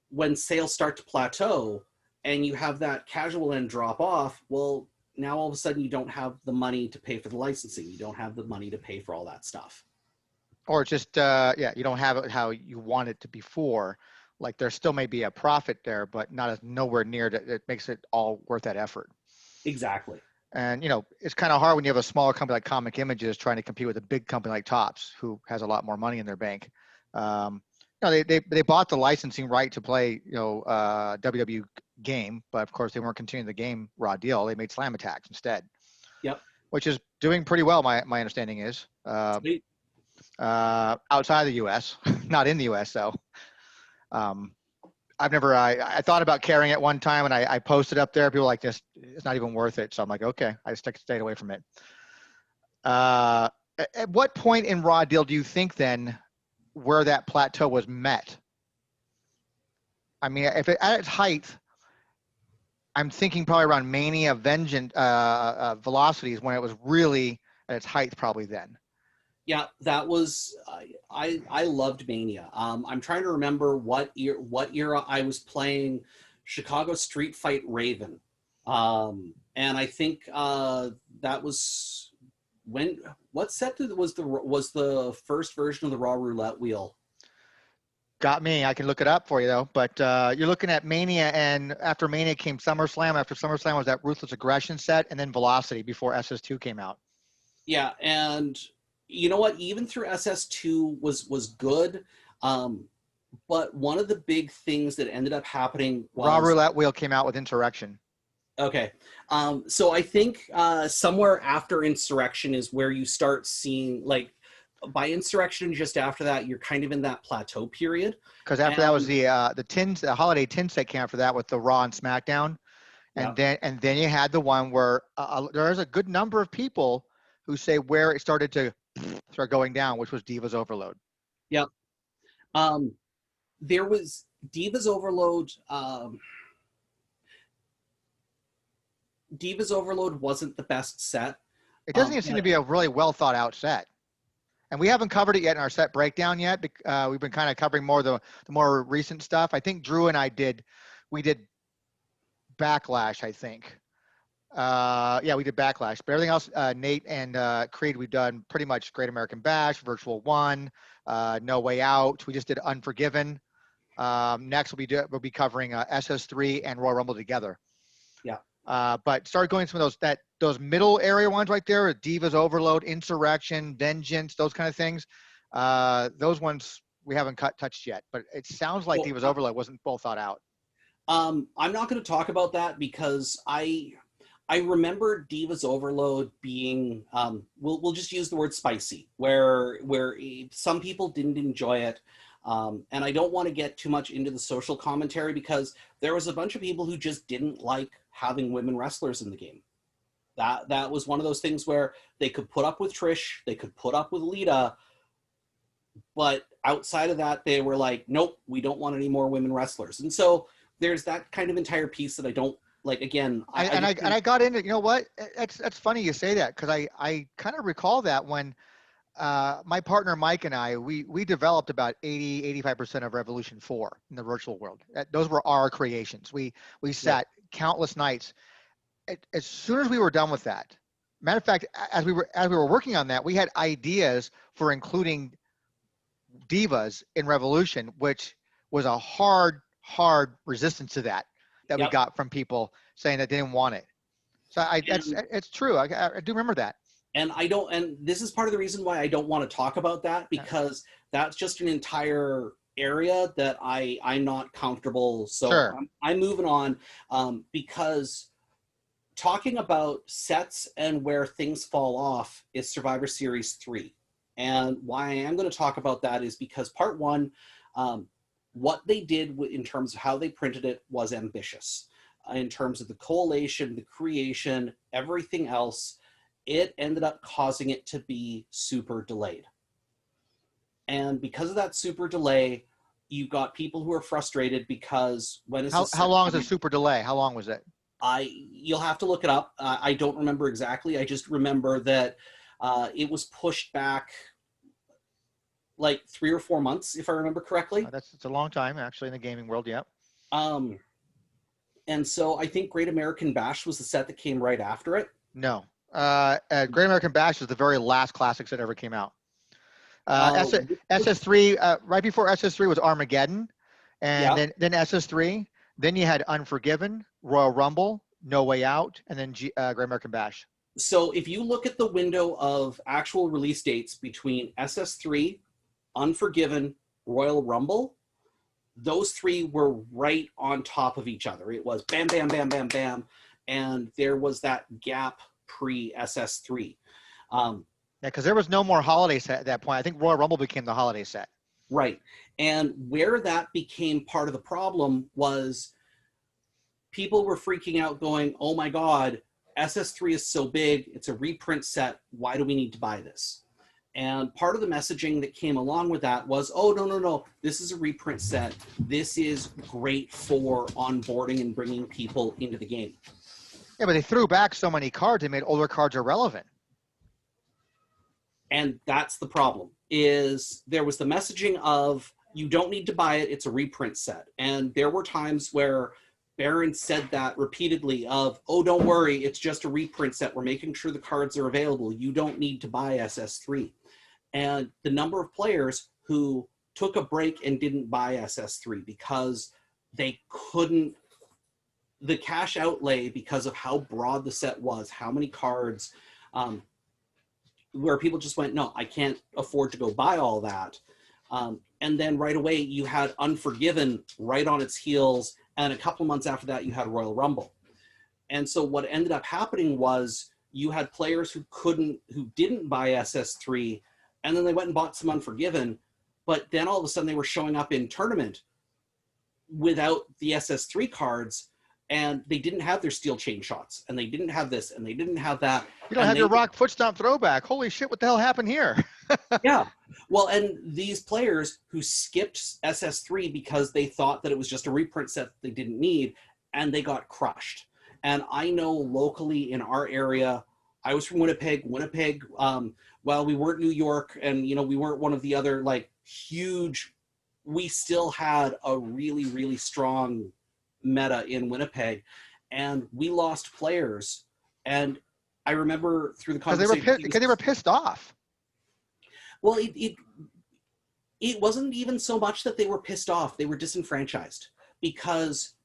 when sales start to plateau and you have that casual end drop off, well, now all of a sudden you don't have the money to pay for the licensing. You don't have the money to pay for all that stuff. Or just you don't have it how you want it to before. Like there still may be a profit there, but not as nowhere near that. It makes it all worth that effort. Exactly. And it's kind of hard when you have a smaller company like Comic Images trying to compete with a big company like Topps, who has a lot more money in their bank. They bought the licensing right to play WWE game, but of course they weren't continuing the game raw deal. They made Slam Attacks instead. Yep. Which is doing pretty well. My understanding is outside the U.S., not in the U.S. though. I've never. I thought about carrying it one time, and I posted up there. People were like, "This, it's not even worth it." So I'm like, "Okay." I just stayed away from it. At what point in raw deal do you think then where that plateau was met? I mean, if it, at its height, I'm thinking probably around Mania Vengeance velocities when it was really at its height, probably then. Yeah, that was I loved Mania. I'm trying to remember what era I was playing Chicago Street Fight Raven, and I think that was when what set was the first version of the Raw Roulette Wheel. Got me. I can look it up for you though. But you're looking at Mania, and after Mania came SummerSlam. After SummerSlam was that Ruthless Aggression set, and then Velocity before SS2 came out. Yeah, and you know what? Even through SS2 was good, but one of the big things that ended up happening was Raw Roulette Wheel came out with Insurrection. okay. So I think somewhere after Insurrection is where you start seeing, like, by Insurrection, just after that, you're kind of in that plateau period. Because after that was the holiday tin set came after that with the Raw and SmackDown, Yeah. and then you had the one where there's a good number of people who say where it started to start going down, which was Divas Overload. Yep. There was Divas Overload. Divas Overload wasn't the best set. It doesn't even seem to be a really well thought out set. And we haven't covered it yet in our set breakdown yet. We've been kind of covering more the more recent stuff. I think Drew and I did Backlash, I think. We did Backlash. But everything else, Nate and Creed, we've done pretty much Great American Bash, Virtual One, No Way Out. We just did Unforgiven. Next, we'll be covering SS3 and Royal Rumble together. Yeah. But start going some of those middle area ones right there, Divas Overload, Insurrection, Vengeance, those kind of things. Those ones we haven't touched yet, but it sounds like Divas Overload wasn't well thought out. I'm not going to talk about that because I remember Divas Overload being we'll just use the word spicy, where some people didn't enjoy it. And I don't want to get too much into the social commentary because there was a bunch of people who just didn't like having women wrestlers in the game. That was one of those things where they could put up with Trish, they could put up with Lita, but outside of that, they were like, nope, we don't want any more women wrestlers. And so there's that kind of entire piece that I don't like. Again, I got into, you know what? That's funny you say that because I kind of recall that when my partner Mike and I, we developed about 85% of Revolution 4 in the virtual world. Those were our creations. We sat countless nights. As soon as we were done with that, Matter of fact, as we were working on that, we had ideas for including divas in Revolution, which was a hard resistance to that we Yep. got from people saying that they didn't want it. So it's true. I do remember that. And this is part of the reason why I don't want to talk about that, because that's just an entire area that I'm not comfortable. So Sure. I'm moving on, because talking about sets and where things fall off is Survivor Series 3. And why I am going to talk about that is because part one, what they did in terms of how they printed it was ambitious. In terms of the collation, the creation, everything else, it ended up causing it to be super delayed. And because of that super delay, you got people who are frustrated because when is this? How long is a super delay? How long was it? You'll have to look it up. I don't remember exactly. I just remember that it was pushed back like 3 or 4 months, if I remember correctly. It's a long time, actually, in the gaming world. Yep. And so I think Great American Bash was the set that came right after it. No. Great American Bash is the very last classic that ever came out. SS3, right before SS3 was Armageddon, and then SS3. Then you had Unforgiven, Royal Rumble, No Way Out, and then Great American Bash. So if you look at the window of actual release dates between SS3, Unforgiven, Royal Rumble, those three were right on top of each other. It was bam, bam, bam, bam, bam, and there was that gap pre-SS3. Yeah, because there was no more holiday set at that point. I think Royal Rumble became the holiday set. Right. And where that became part of the problem was people were freaking out going, oh my God, SS3 is so big, it's a reprint set, why do we need to buy this? And part of the messaging that came along with that was, oh, no, this is a reprint set. This is great for onboarding and bringing people into the game. Yeah, but they threw back so many cards, they made older cards irrelevant. And that's the problem, is there was the messaging of, you don't need to buy it, it's a reprint set. And there were times where Baron said that repeatedly of, oh, don't worry, it's just a reprint set. We're making sure the cards are available. You don't need to buy SS3. And the number of players who took a break and didn't buy SS3 because they couldn't, the cash outlay because of how broad the set was, how many cards, where people just went, no, I can't afford to go buy all that. And then right away you had Unforgiven right on its heels, and a couple months after that you had Royal Rumble. And so what ended up happening was you had players who didn't buy SS3, and then they went and bought some Unforgiven, but then all of a sudden they were showing up in tournament without the SS3 cards, and they didn't have their steel chain shots, and they didn't have this, and they didn't have that. You don't have your rock foot stomp throwback. Holy shit, what the hell happened here? Yeah. Well, and these players who skipped SS3 because they thought that it was just a reprint set that they didn't need, and they got crushed. And I know locally in our area, I was from Winnipeg, while we weren't New York, and we weren't one of the other like huge, we still had a really, really strong meta in Winnipeg, and we lost players. And I remember through the conversation because they were pissed off. Well, it wasn't even so much that they were pissed off, they were disenfranchised, because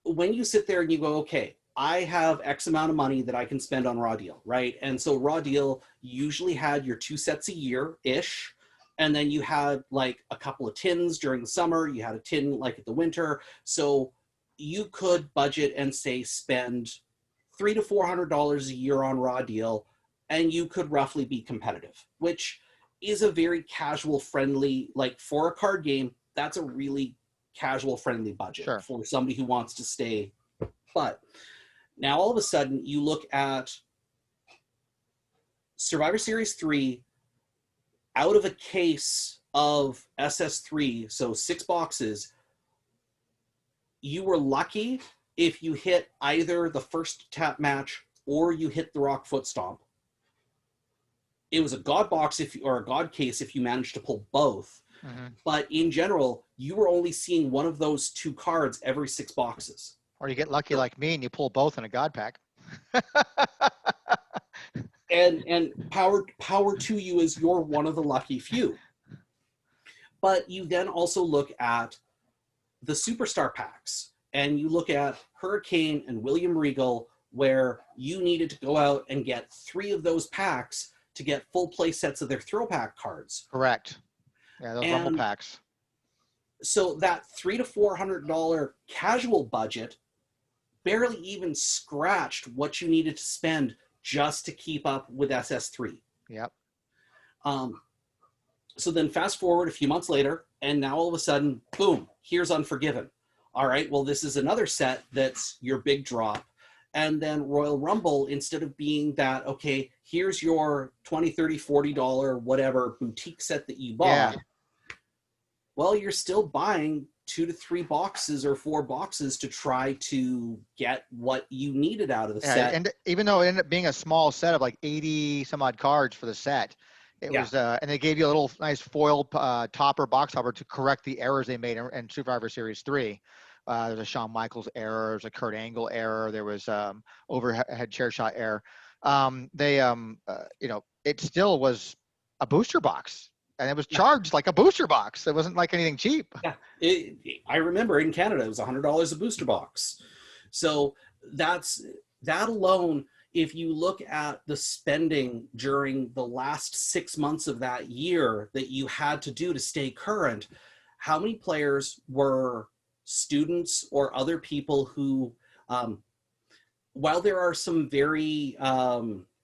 when you sit there and you go, okay, I have X amount of money that I can spend on Raw Deal, right? And so Raw Deal usually had your 2 sets a year-ish, and then you had like a couple of tins during the summer, you had a tin like at the winter, so you could budget and say spend $300 to $400 a year on Raw Deal, and you could roughly be competitive, which is a very casual friendly, like for a card game, that's a really casual friendly budget for somebody who wants to stay. But now all of a sudden you look at Survivor Series 3 out of a case of SS3, so 6 boxes, you were lucky if you hit either the first tap match or you hit the Rock Foot Stomp. It was a God box or a God case if you managed to pull both. Mm-hmm. But in general, you were only seeing one of those 2 cards every 6 boxes. Or you get lucky like me and you pull both in a God pack. and power to you as you're one of the lucky few. But you then also look at the superstar packs, and you look at Hurricane and William Regal, where you needed to go out and get 3 of those packs to get full play sets of their throw pack cards. Correct. Yeah, those Rumble packs. So that $300 to $400 casual budget barely even scratched what you needed to spend just to keep up with SS3. Yep. So then fast forward a few months later, and now all of a sudden, boom, here's Unforgiven. All right, well, this is another set that's your big drop. And then Royal Rumble, instead of being that, okay, here's your $20, $30, $40, whatever boutique set that you bought, well, you're still buying 2 to 3 boxes or 4 boxes to try to get what you needed out of the set. And even though it ended up being a small set of like 80 some odd cards for the set, it was, and they gave you a little nice foil box topper to correct the errors they made in Survivor Series 3. There's a Shawn Michaels error, there's a Kurt Angle error, there was overhead chair shot error. It still was a booster box, and it was charged like a booster box. It wasn't like anything cheap. Yeah, I remember in Canada it was $100 a booster box. So that alone. If you look at the spending during the last 6 months of that year that you had to do to stay current, how many players were students or other people who, while there are some very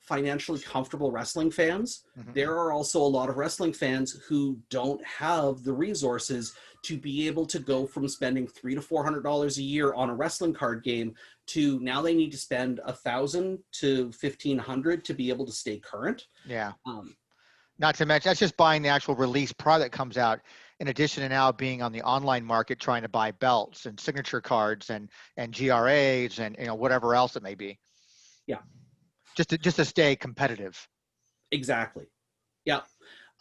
financially comfortable wrestling fans, there are also a lot of wrestling fans who don't have the resources to be able to go from spending $300 to $400 a year on a wrestling card game to now they need to spend $1,000 to $1,500 to be able to stay current. Yeah. Not to mention, that's just buying the actual release product that comes out, in addition to now being on the online market trying to buy belts and signature cards and GRAs and whatever else it may be. Yeah. Just to stay competitive. Exactly. Yeah.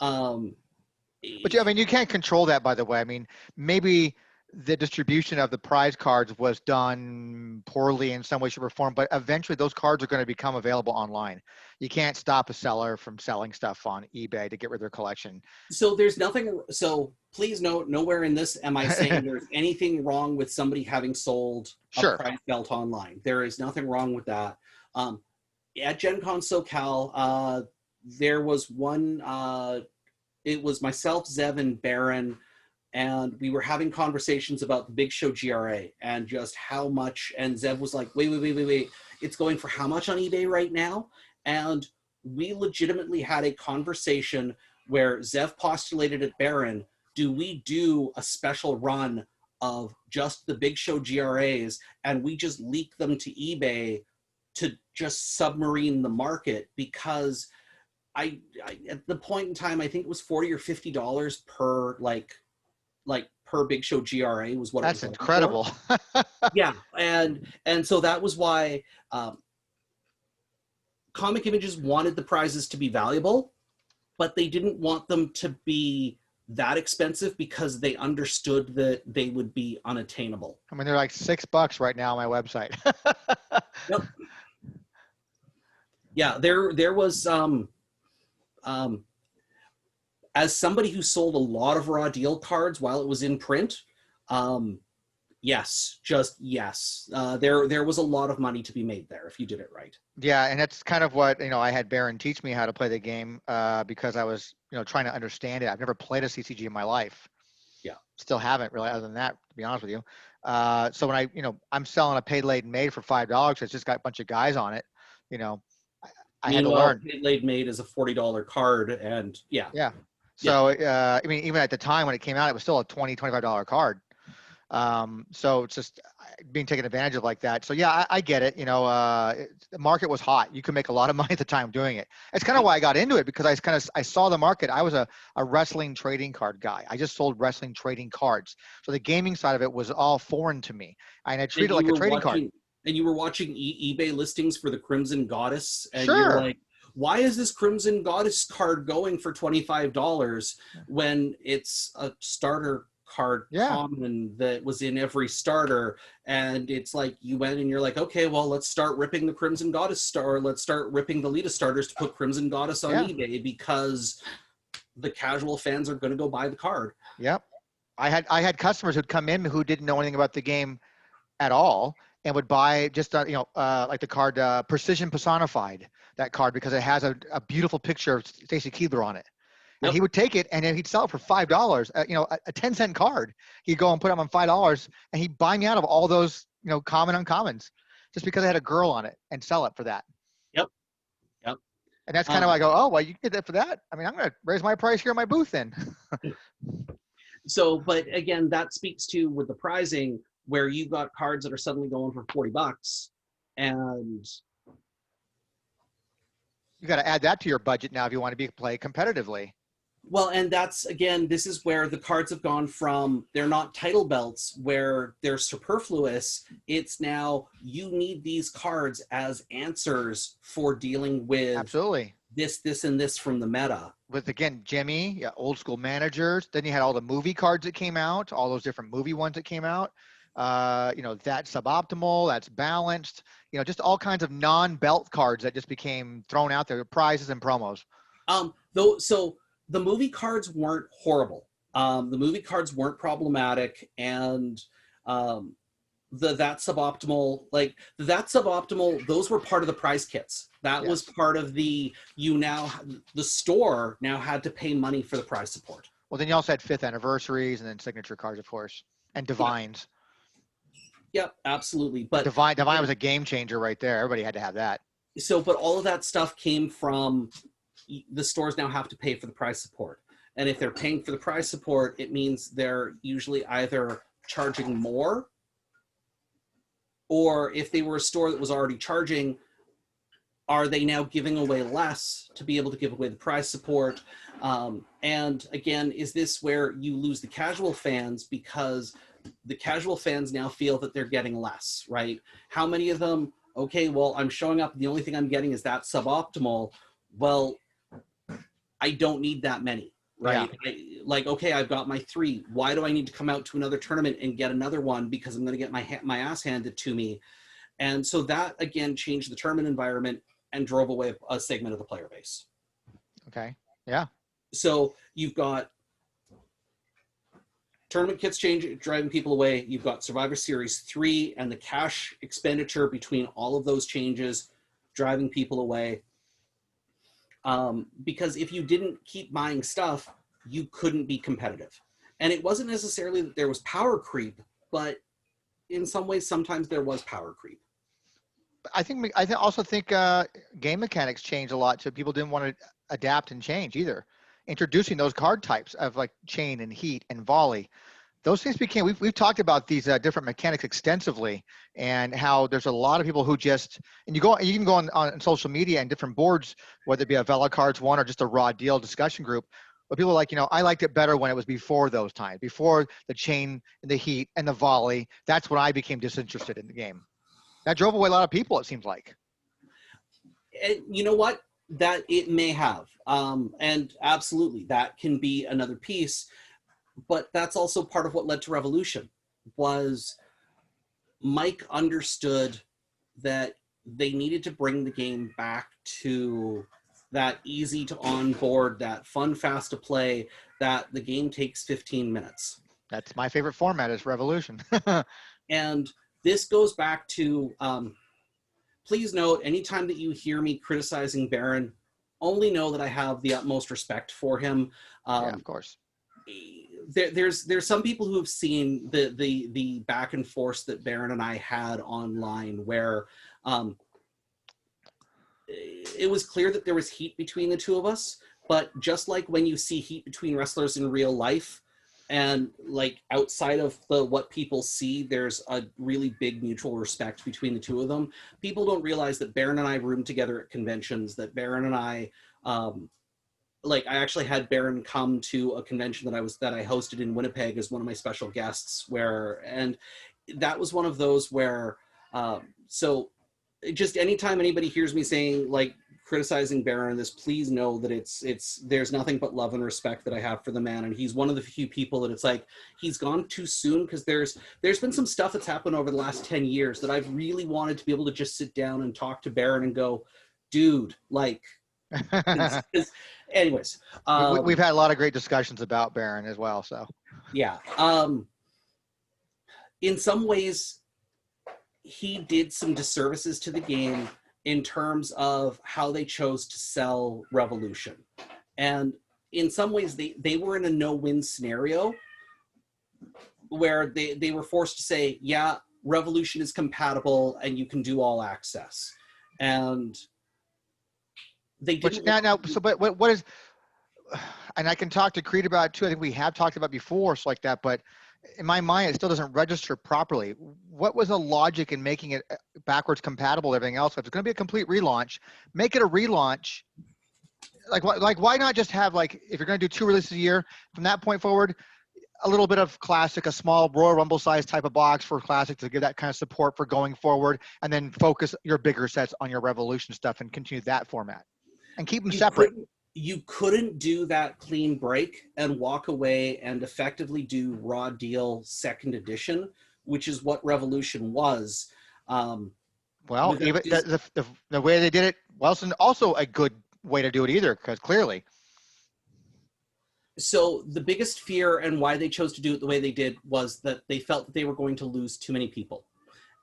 But I mean, you can't control that, by the way. I mean, maybe the distribution of the prize cards was done poorly in some way, shape, or form, but eventually those cards are going to become available online. You can't stop a seller from selling stuff on eBay to get rid of their collection. So there's nothing. So please note, nowhere in this am I saying there's anything wrong with somebody having sold a prize belt online. There is nothing wrong with that. At Gen Con SoCal, there was one, it was myself, Zev, and Baron, and we were having conversations about the Big Show GRA and just how much, and Zev was like, wait, it's going for how much on eBay right now? And we legitimately had a conversation where Zev postulated at Baron, do we do a special run of just the Big Show GRAs and we just leak them to eBay to just submarine the market? Because I at the point in time, I think it was $40 or $50 per like per Big Show GRA was what. That's incredible. Yeah, and so that was why Comic Images wanted the prizes to be valuable, but they didn't want them to be that expensive because they understood that they would be unattainable. I mean, they're like $6 right now on my website. Yep. Yeah, there was as somebody who sold a lot of raw deal cards while it was in print, yes, just yes. There was a lot of money to be made there if you did it right. Yeah, and that's kind of what, I had Baron teach me how to play the game because I was, trying to understand it. I've never played a CCG in my life. Yeah. Still haven't really, other than that, to be honest with you. So when I'm selling a paid laid made for $5, it's just got a bunch of guys on it, I had to learn. Paid laid made is a $40 card, and yeah. Yeah. So, I mean, even at the time when it came out, it was still a $20, $25 card. So it's just being taken advantage of like that. So yeah, I get it. The market was hot. You could make a lot of money at the time doing it. It's kind of why I got into it, because I saw the market. I was a wrestling trading card guy. I just sold wrestling trading cards. So the gaming side of it was all foreign to me. And I treated it like a trading card. And you were watching eBay listings for the Crimson Goddess, and sure. You're like, why is this Crimson Goddess card going for $25 when it's a starter card Yeah. common that was in every starter, and it's like you went and you're like, okay, well, let's start ripping the Crimson Goddess star, let's start ripping the Lita starters to put Crimson Goddess on Yeah. eBay because the casual fans are going to go buy the card. Yep. I had customers who'd come in who didn't know anything about the game at all and would buy just like the card Precision Personified, that card, because it has a beautiful picture of Stacy Keibler on it. And Yep. he would take it and then he'd sell it for $5. A 10-cent card. He'd go and put them on $5, and he'd buy me out of all those common uncommons just because I had a girl on it, and sell it for that. Yep. And that's kind of like, oh, well, you can get that for that. I mean, I'm going to raise my price here in my booth then. So, but again, that speaks to with the pricing, where you've got cards that are suddenly going for $40, and You got to add that to your budget now if you want to play competitively. well, and that's, again, this is where the cards have gone from, they're not title belts where they're superfluous. It's now you need these cards as answers for dealing with Absolutely. this, and this from the meta. With, again, Jimmy, old school managers. Then you had all the movie cards that came out, all those different movie ones that came out. That's suboptimal, that's balanced, just all kinds of non-belt cards that just became thrown out there, prizes and promos. So the movie cards weren't horrible. The movie cards weren't problematic, and that's suboptimal, those were part of the prize kits. That was part of the store now had to pay money for the prize support. Well, then you also had 5th anniversaries and then signature cards, of course, and divines. Yep, absolutely. But divine was a game changer right there. Everybody had to have that. So, but all of that stuff came from the stores now have to pay for the prize support. And if they're paying for the prize support, it means they're usually either charging more, or if they were a store that was already charging, are they now giving away less to be able to give away the prize support? And again, is this where you lose the casual fans because the casual fans now feel that they're getting less, right? How many of them, okay, well, I'm showing up, the only thing I'm getting is that suboptimal. Well, I don't need that many, right? Yeah. Okay, I've got my 3. Why do I need to come out to another tournament and get another one because I'm going to get my ass handed to me? And so that, again, changed the tournament environment and drove away a segment of the player base. Okay, yeah. So you've got tournament kits driving people away. You've got Survivor Series 3 and the cash expenditure between all of those changes driving people away. Because if you didn't keep buying stuff, you couldn't be competitive. And it wasn't necessarily that there was power creep, but in some ways, sometimes there was power creep. I also think game mechanics changed a lot, so people didn't want to adapt and change either. Introducing those card types of like chain and heat and volley, those things became, we've talked about these different mechanics extensively, and how there's a lot of people who just, and you can go on social media and different boards, whether it be a VelaCards one or just a raw deal discussion group, but people are like, I liked it better when it was before those times, before the chain and the heat and the volley. That's when I became disinterested in the game. That drove away a lot of people, it seems like. And you know what? That it may have. And absolutely, that can be another piece. But that's also part of what led to Revolution, was Mike understood that they needed to bring the game back to that easy to onboard, that fun, fast to play, that the game takes 15 minutes. That's my favorite format, is Revolution. And this goes back to, please note, anytime that you hear me criticizing Baron, only know that I have the utmost respect for him. Yeah, of course. There's some people who have seen the back and forth that Baron and I had online, where it was clear that there was heat between the two of us. But just like when you see heat between wrestlers in real life, and like outside of what people see, there's a really big mutual respect between the two of them. People don't realize that Baron and I roomed together at conventions, that Baron and I, I actually had Baron come to a convention that I hosted in Winnipeg as one of my special guests, and that was one of those where, so just anytime anybody hears me saying, like, criticizing Baron in this, please know that there's nothing but love and respect that I have for the man, and he's one of the few people that it's like he's gone too soon, because there's been some stuff that's happened over the last 10 years that I've really wanted to be able to just sit down and talk to Baron and go, dude, like, anyways, we've had a lot of great discussions about Baron as well. So yeah, in some ways, he did some disservices to the game in terms of how they chose to sell Revolution. And in some ways, they were in a no-win scenario where they were forced to say, yeah, Revolution is compatible and you can do all access. And they didn't. But what is, and I can talk to Creed about it too. I think we have talked about before, like that, but in my mind, it still doesn't register properly. What was the logic in making it backwards compatible with everything else? If it's going to be a complete relaunch, make it a relaunch. Like why not just have, like, if you're going to do 2 releases a year, from that point forward, a little bit of Classic, a small Royal Rumble size type of box for Classic to give that kind of support for going forward, and then focus your bigger sets on your Revolution stuff and continue that format and keep them separate. You couldn't do that clean break and walk away and effectively do raw deal 2nd edition, which is what Revolution was. Well, even the way they did it wasn't also a good way to do it either, because clearly. So the biggest fear and why they chose to do it the way they did was that they felt that they were going to lose too many people,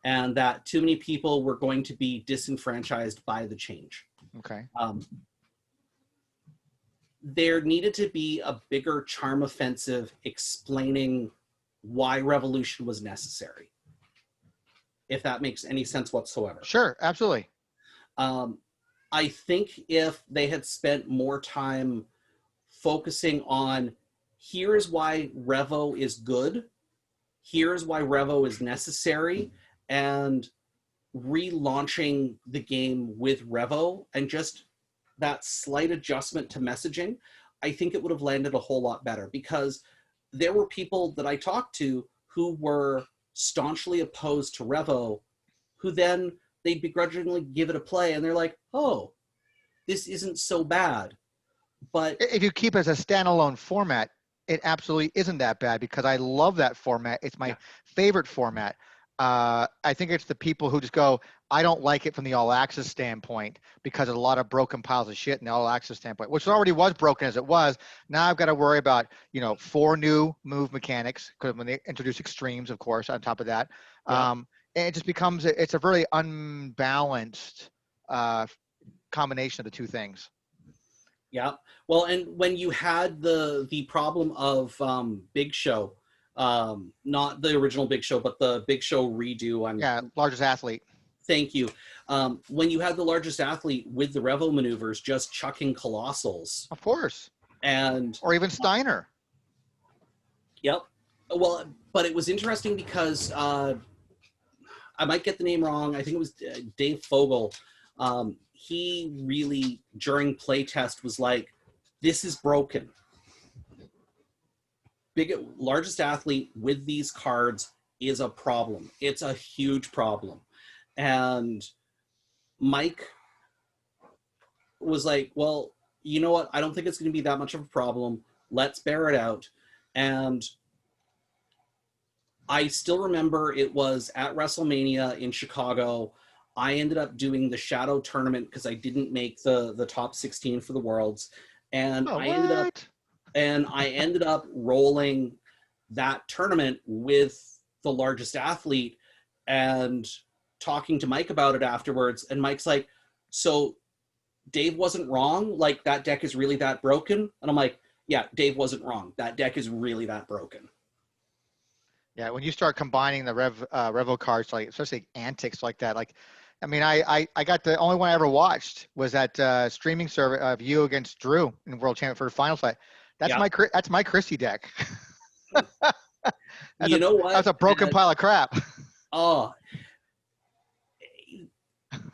and that too many people were going to be disenfranchised by the change. Okay. There needed to be a bigger charm offensive explaining why Revolution was necessary, if that makes any sense whatsoever. Sure, absolutely. I think if they had spent more time focusing on, here's why Revo is good, here's why Revo is necessary, and relaunching the game with Revo, and just that slight adjustment to messaging, I think it would have landed a whole lot better, because there were people that I talked to who were staunchly opposed to Revo, who then they'd begrudgingly give it a play and they're like, oh, this isn't so bad. But if you keep it as a standalone format, it absolutely isn't that bad, because I love that format. It's my favorite format. I think it's the people who just go, I don't like it from the all access standpoint, because of a lot of broken piles of shit in the all access standpoint, which already was broken as it was. Now I've got to worry about, 4 new move mechanics, because when they introduce extremes, of course, on top of that, and it just becomes, it's a really unbalanced combination of the two things. Yeah. Well, and when you had the problem of Big Show, not the original Big Show, but the Big Show redo. Largest athlete. Thank you. When you had the largest athlete with the Revo maneuvers just chucking colossals. Of course. Or even Steiner. Yep. Well, but it was interesting because I might get the name wrong. I think it was Dave Fogel. He really, during playtest, was like, this is broken. Largest athlete with these cards is a problem. It's a huge problem. And Mike was like, well, you know what? I don't think it's going to be that much of a problem. Let's bear it out. And I still remember it was at WrestleMania in Chicago. I ended up doing the Shadow tournament because I didn't make the top 16 for the Worlds. And I ended up rolling that tournament with the largest athlete and talking to Mike about it afterwards. And Mike's like, so Dave wasn't wrong? Like, that deck is really that broken? And I'm like, yeah, Dave wasn't wrong. That deck is really that broken. Yeah, when you start combining the Revo cards, like especially antics like that, like, I mean, I got the only one I ever watched was that streaming service of you against Drew in World Champion for the final fight. That's my Christie deck. You know what? That's a broken pile of crap. Oh,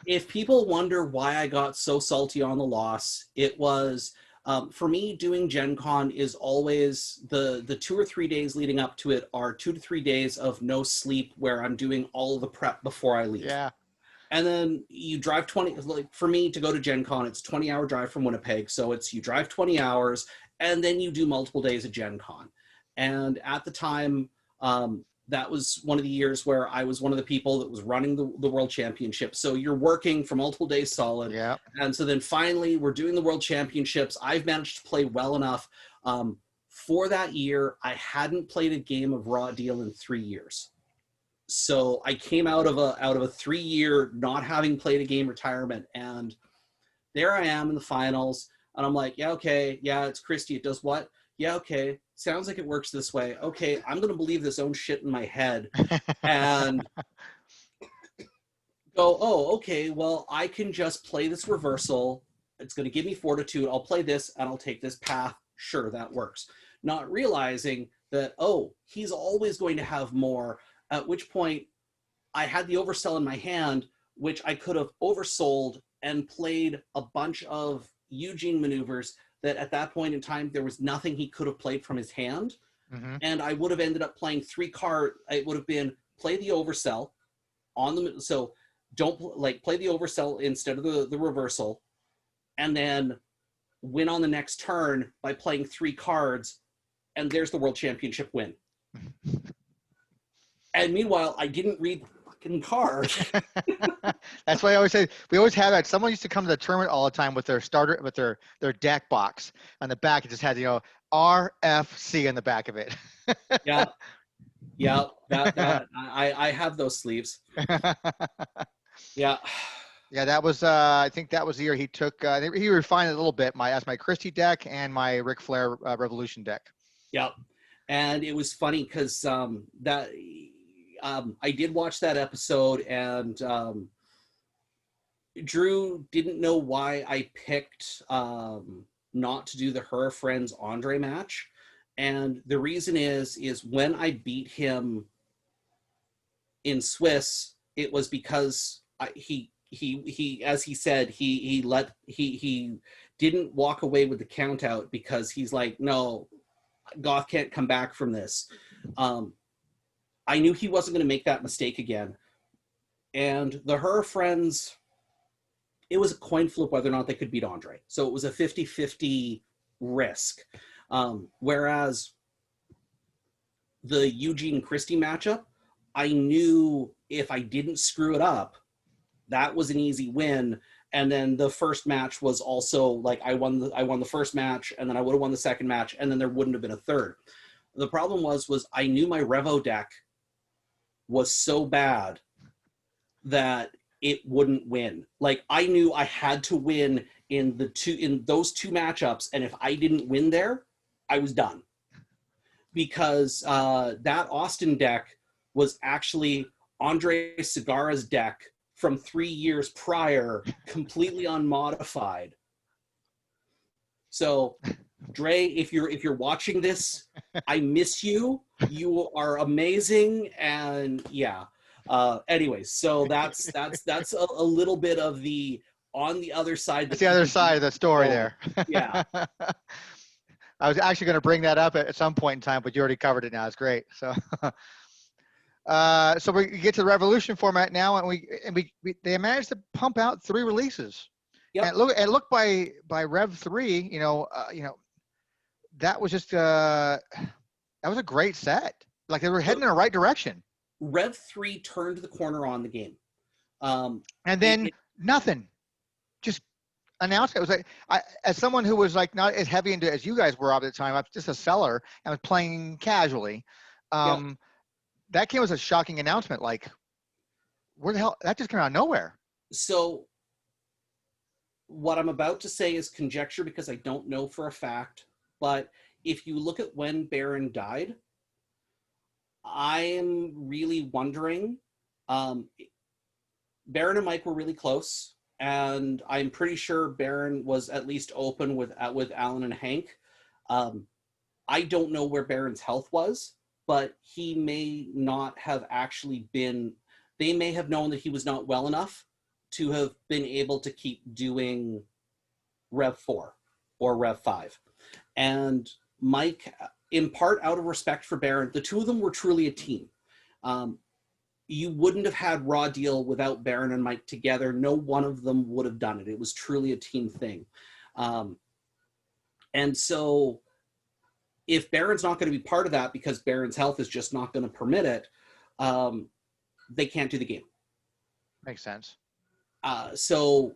if people wonder why I got so salty on the loss, it was, for me, doing Gen Con is always the 2 or 3 days leading up to it are 2 to 3 days of no sleep where I'm doing all of the prep before I leave. Yeah. And then you drive 20, like for me to go to Gen Con, it's 20-hour drive from Winnipeg. So it's you drive 20 hours and then you do multiple days of Gen Con. And at the time, that was one of the years where I was one of the people that was running the World Championship. So you're working for multiple days solid. Yeah. And so then finally we're doing the World Championships. I've managed to play well enough. For that year, I hadn't played a game of Raw Deal in 3 years. So I came out of a 3-year not having played a game retirement, and there I am in the finals, and I'm like, yeah, okay, yeah, it's Christy. It does what? Yeah, okay. Sounds like it works this way. Okay, I'm gonna believe this own shit in my head, and go, oh, okay. Well, I can just play this reversal. It's gonna give me fortitude. I'll play this, and I'll take this path. Sure, that works. Not realizing that, oh, he's always going to have more. At which point, I had the oversell in my hand, which I could have oversold and played a bunch of Eugene maneuvers that at that point in time, there was nothing he could have played from his hand. Mm-hmm. And I would have ended up playing 3 card. It would have been play the oversell on the, so don't play the oversell instead of the reversal, and then win on the next turn by playing 3 cards, and there's the World Championship win. And meanwhile, I didn't read the fucking card. That's why I always say we always have that. Someone used to come to the tournament all the time with their starter, with their deck box. On the back, it just had RFC in the back of it. Yeah, that I have those sleeves. Yeah. Yeah, that was I think that was the year he took. He refined it a little bit. As my Christie deck and my Ric Flair Revolution deck. Yeah, and it was funny because I did watch that episode, and Drew didn't know why I picked not to do the Her Friends Andre match, and the reason is when I beat him in Swiss, it was because he as he said he didn't walk away with the count out because he's like, no, Goth can't come back from this. I knew he wasn't going to make that mistake again. And the Her Friends, it was a coin flip whether or not they could beat Andre. So it was a 50-50 risk. Whereas the Eugene Christie matchup, I knew if I didn't screw it up, that was an easy win. And then the first match was also like I won the first match, and then I would have won the second match, and then there wouldn't have been a third. The problem was I knew my Revo deck was so bad that it wouldn't win. Like I knew I had to win in those 2 matchups, and if I didn't win there, I was done. Because that Austin deck was actually Andre Segarra's deck from 3 years prior, completely unmodified. So, Dre, if you're watching this, I miss you. You are amazing, and yeah. Anyways, so that's a little bit of the on the other side. That's the other side of the story there. Yeah. I was actually going to bring that up at some point in time, but you already covered it now. It's great. So, so we get to the Revolution format now, and they managed to pump out 3 releases. Yep. And look by Rev 3, that was just that was a great set. Like they were heading in the right direction. Rev 3 turned the corner on the game. And then nothing. Just announced it. It was like, as someone who was like not as heavy into as you guys were at the time, I was just a seller and was playing casually. That came as a shocking announcement. Like, where the hell? That just came out of nowhere. So what I'm about to say is conjecture because I don't know for a fact. But if you look at when Baron died, I'm really wondering. Baron and Mike were really close, and I'm pretty sure Baron was at least open with Alan and Hank. I don't know where Baron's health was, but he may not have actually been. They may have known that he was not well enough to have been able to keep doing Rev 4 or Rev 5. And Mike, in part out of respect for Baron, the two of them were truly a team. you wouldn't have had Raw Deal without Baron and Mike together. No one of them would have done it. It was truly a team thing. And so if Baron's not going to be part of that because Baron's health is just not going to permit it, they can't do the game. Makes sense. So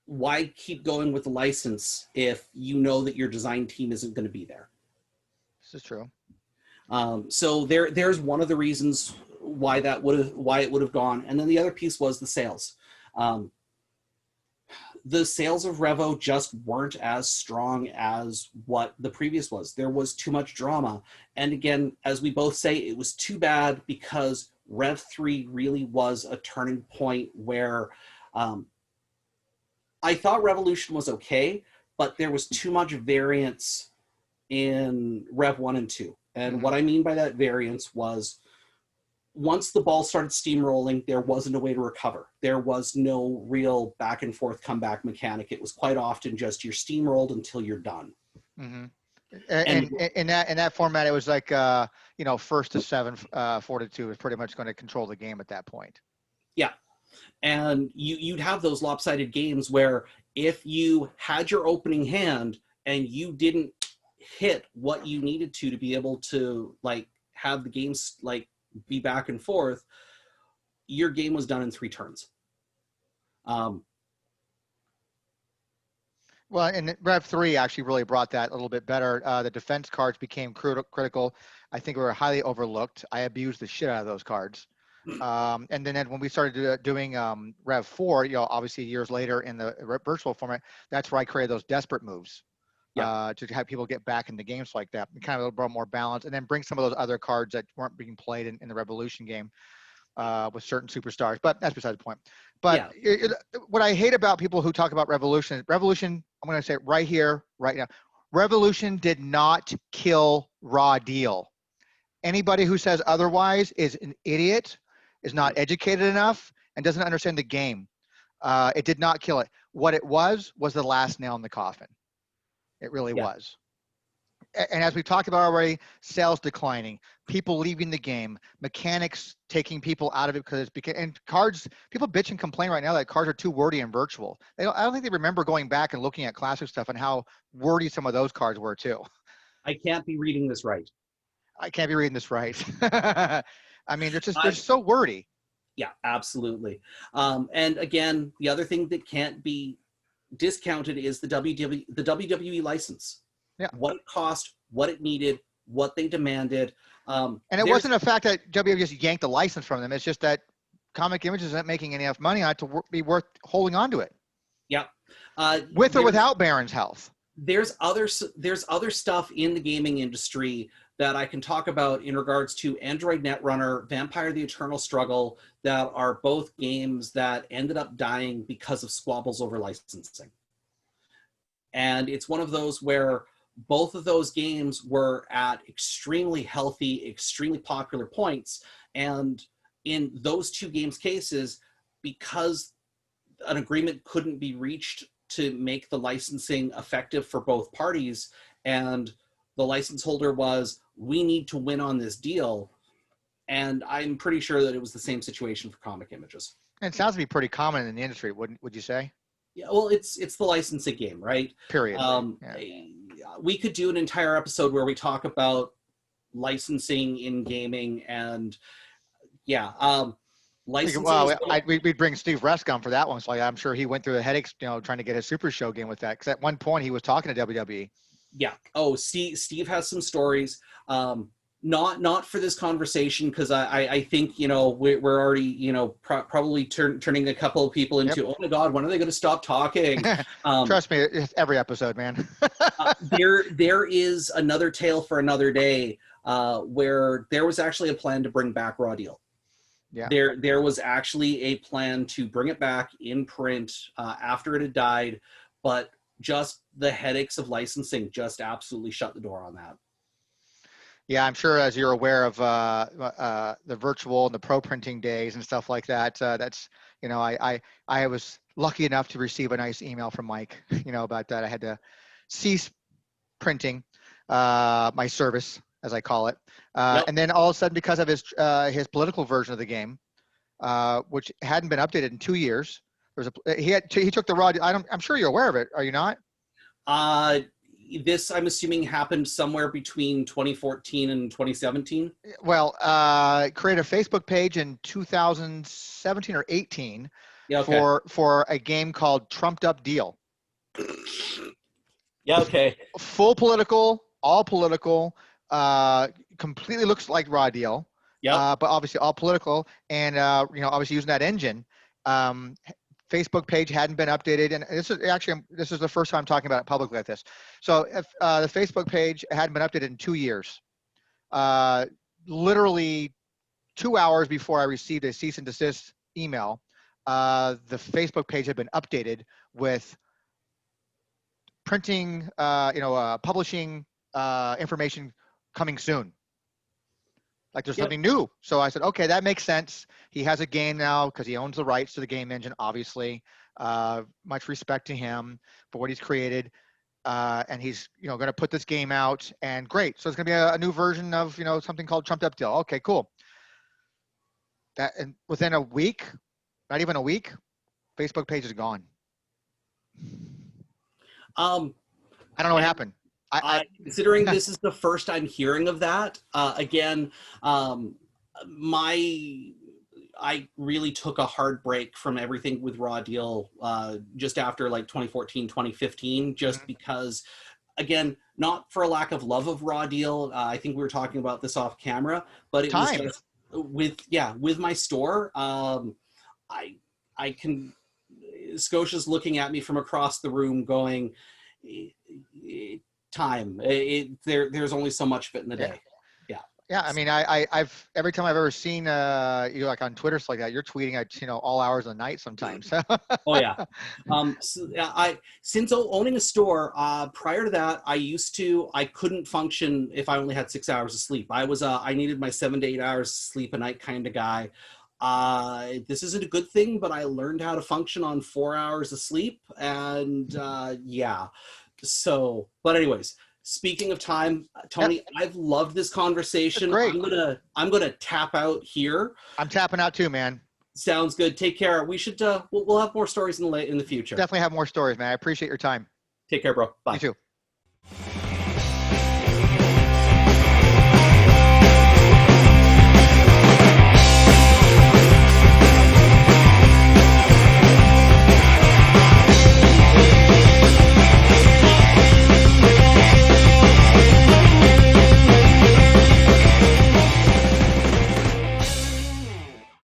why keep going with the license if you know that your design team isn't going to be there? This is true. So there's one of the reasons why it would have gone. And then the other piece was the sales. The sales of Revo just weren't as strong as what the previous was. There was too much drama. And again, as we both say, it was too bad because Rev 3 really was a turning point where I thought Revolution was okay, but there was too much variance in Rev 1 and 2. And what I mean by that variance was once the ball started steamrolling, there wasn't a way to recover. There was no real back and forth comeback mechanic. It was quite often just you're steamrolled until you're done. Mm-hmm. And in that format, it was like first to 7, 4 to 2 was pretty much going to control the game at that point. Yeah, and you'd have those lopsided games where if you had your opening hand and you didn't hit what you needed to be able to like have the games like be back and forth, your game was done in 3 turns. Well, and Rev 3 actually really brought that a little bit better. The defense cards became critical. I think we were highly overlooked. I abused the shit out of those cards. And then when we started doing Rev 4, obviously years later in the virtual format, that's where I created those desperate moves. To have people get back into games like that, and kind of a little bit more balance, and then bring some of those other cards that weren't being played in the Revolution game with certain superstars. But that's beside the point. But what I hate about people who talk about Revolution, I'm going to say it right here, right now, Revolution did not kill Raw Deal. Anybody who says otherwise is an idiot, is not educated enough, and doesn't understand the game. It did not kill it. What it was the last nail in the coffin. It really was. And as we talked about already, sales declining, people leaving the game, mechanics taking people out of it and cards, people bitch and complain right now that cards are too wordy and virtual. I don't think they remember going back and looking at classic stuff and how wordy some of those cards were too. I can't be reading this right. I mean, they're so wordy. Yeah, absolutely. And again, the other thing that can't be discounted is the WWE license. Yeah. What it cost, what it needed, what they demanded. And it wasn't a fact that WWE just yanked the license from them. It's just that Comic Images isn't making enough money on it to be worth holding on to it. Yeah. With or without Baron's health. There's other stuff in the gaming industry that I can talk about in regards to Android Netrunner, Vampire the Eternal Struggle, that are both games that ended up dying because of squabbles over licensing. And it's one of those where both of those games were at extremely healthy, extremely popular points. And in those 2 games cases, because an agreement couldn't be reached to make the licensing effective for both parties, and the license holder was, we need to win on this deal. And I'm pretty sure that it was the same situation for Comic Images. And it sounds to be pretty common in the industry, would you say? Yeah, well, it's the licensing game, right? Period. We could do an entire episode where we talk about licensing in gaming, and licensing. Well, we'd bring Steve Resk on for that one, so I'm sure he went through the headaches, trying to get a Super Show game with that. Because at one point he was talking to WWE. Yeah. Oh, Steve has some stories. Not for this conversation, because I think we're already probably turning a couple of people into, oh my God, when are they going to stop talking? Trust me, it's every episode, man. There is another tale for another day, where there was actually a plan to bring back Raw Deal. Yeah. There was actually a plan to bring it back in print after it had died, but just the headaches of licensing just absolutely shut the door on that. Yeah, I'm sure, as you're aware of the virtual and the pro printing days and stuff like that. That's I was lucky enough to receive a nice email from Mike, about that. I had to cease printing my service, as I call it, and then all of a sudden, because of his political version of the game, which hadn't been updated in 2 years. He took the raw. I'm sure you're aware of it. Are you not? This, I'm assuming, happened somewhere between 2014 and 2017. Well, created a Facebook page in 2017 or 18 Yeah. Okay. for a game called Trumped Up Deal. Yeah. Okay. Full political, all political. Completely looks like Raw Deal. Yeah. But obviously all political, and obviously using that engine. Facebook page hadn't been updated, and this is the first time I'm talking about it publicly like this. So if the Facebook page hadn't been updated in 2 years, literally 2 hours before I received a cease and desist email, the Facebook page had been updated with printing, publishing information coming soon. Like there's something new. So I said, okay, that makes sense. He has a game now because he owns the rights to the game engine, obviously. Much respect to him for what he's created. And he's, going to put this game out, and great. So it's going to be a new version of, something called Trumped Up Deal. Okay, cool. And within a week, not even a week, Facebook page is gone. I don't know what happened. Considering this is the first I'm hearing of that, again, I really took a hard break from everything with Raw Deal just after like 2014, 2015, just because, again, not for a lack of love of Raw Deal. I think we were talking about this off camera, but it was just with my store. I can, Scotia's looking at me from across the room going, time. There's only so much of it in the day. Yeah. I mean, I've every time I've ever seen you like on Twitter stuff like that, you're tweeting at all hours of the night sometimes. Oh yeah. Since owning a store, prior to that, I couldn't function if I only had 6 hours of sleep. I needed my 7 to 8 hours of sleep a night kind of guy. This isn't a good thing, but I learned how to function on 4 hours of sleep, and yeah. So, but anyways, speaking of time, Tony, I've loved this conversation. Great. I'm gonna tap out here. I'm tapping out too, man. Sounds good. Take care. We should we'll have more stories in the future. Definitely have more stories, man. I appreciate your time. Take care, bro. Bye. You too.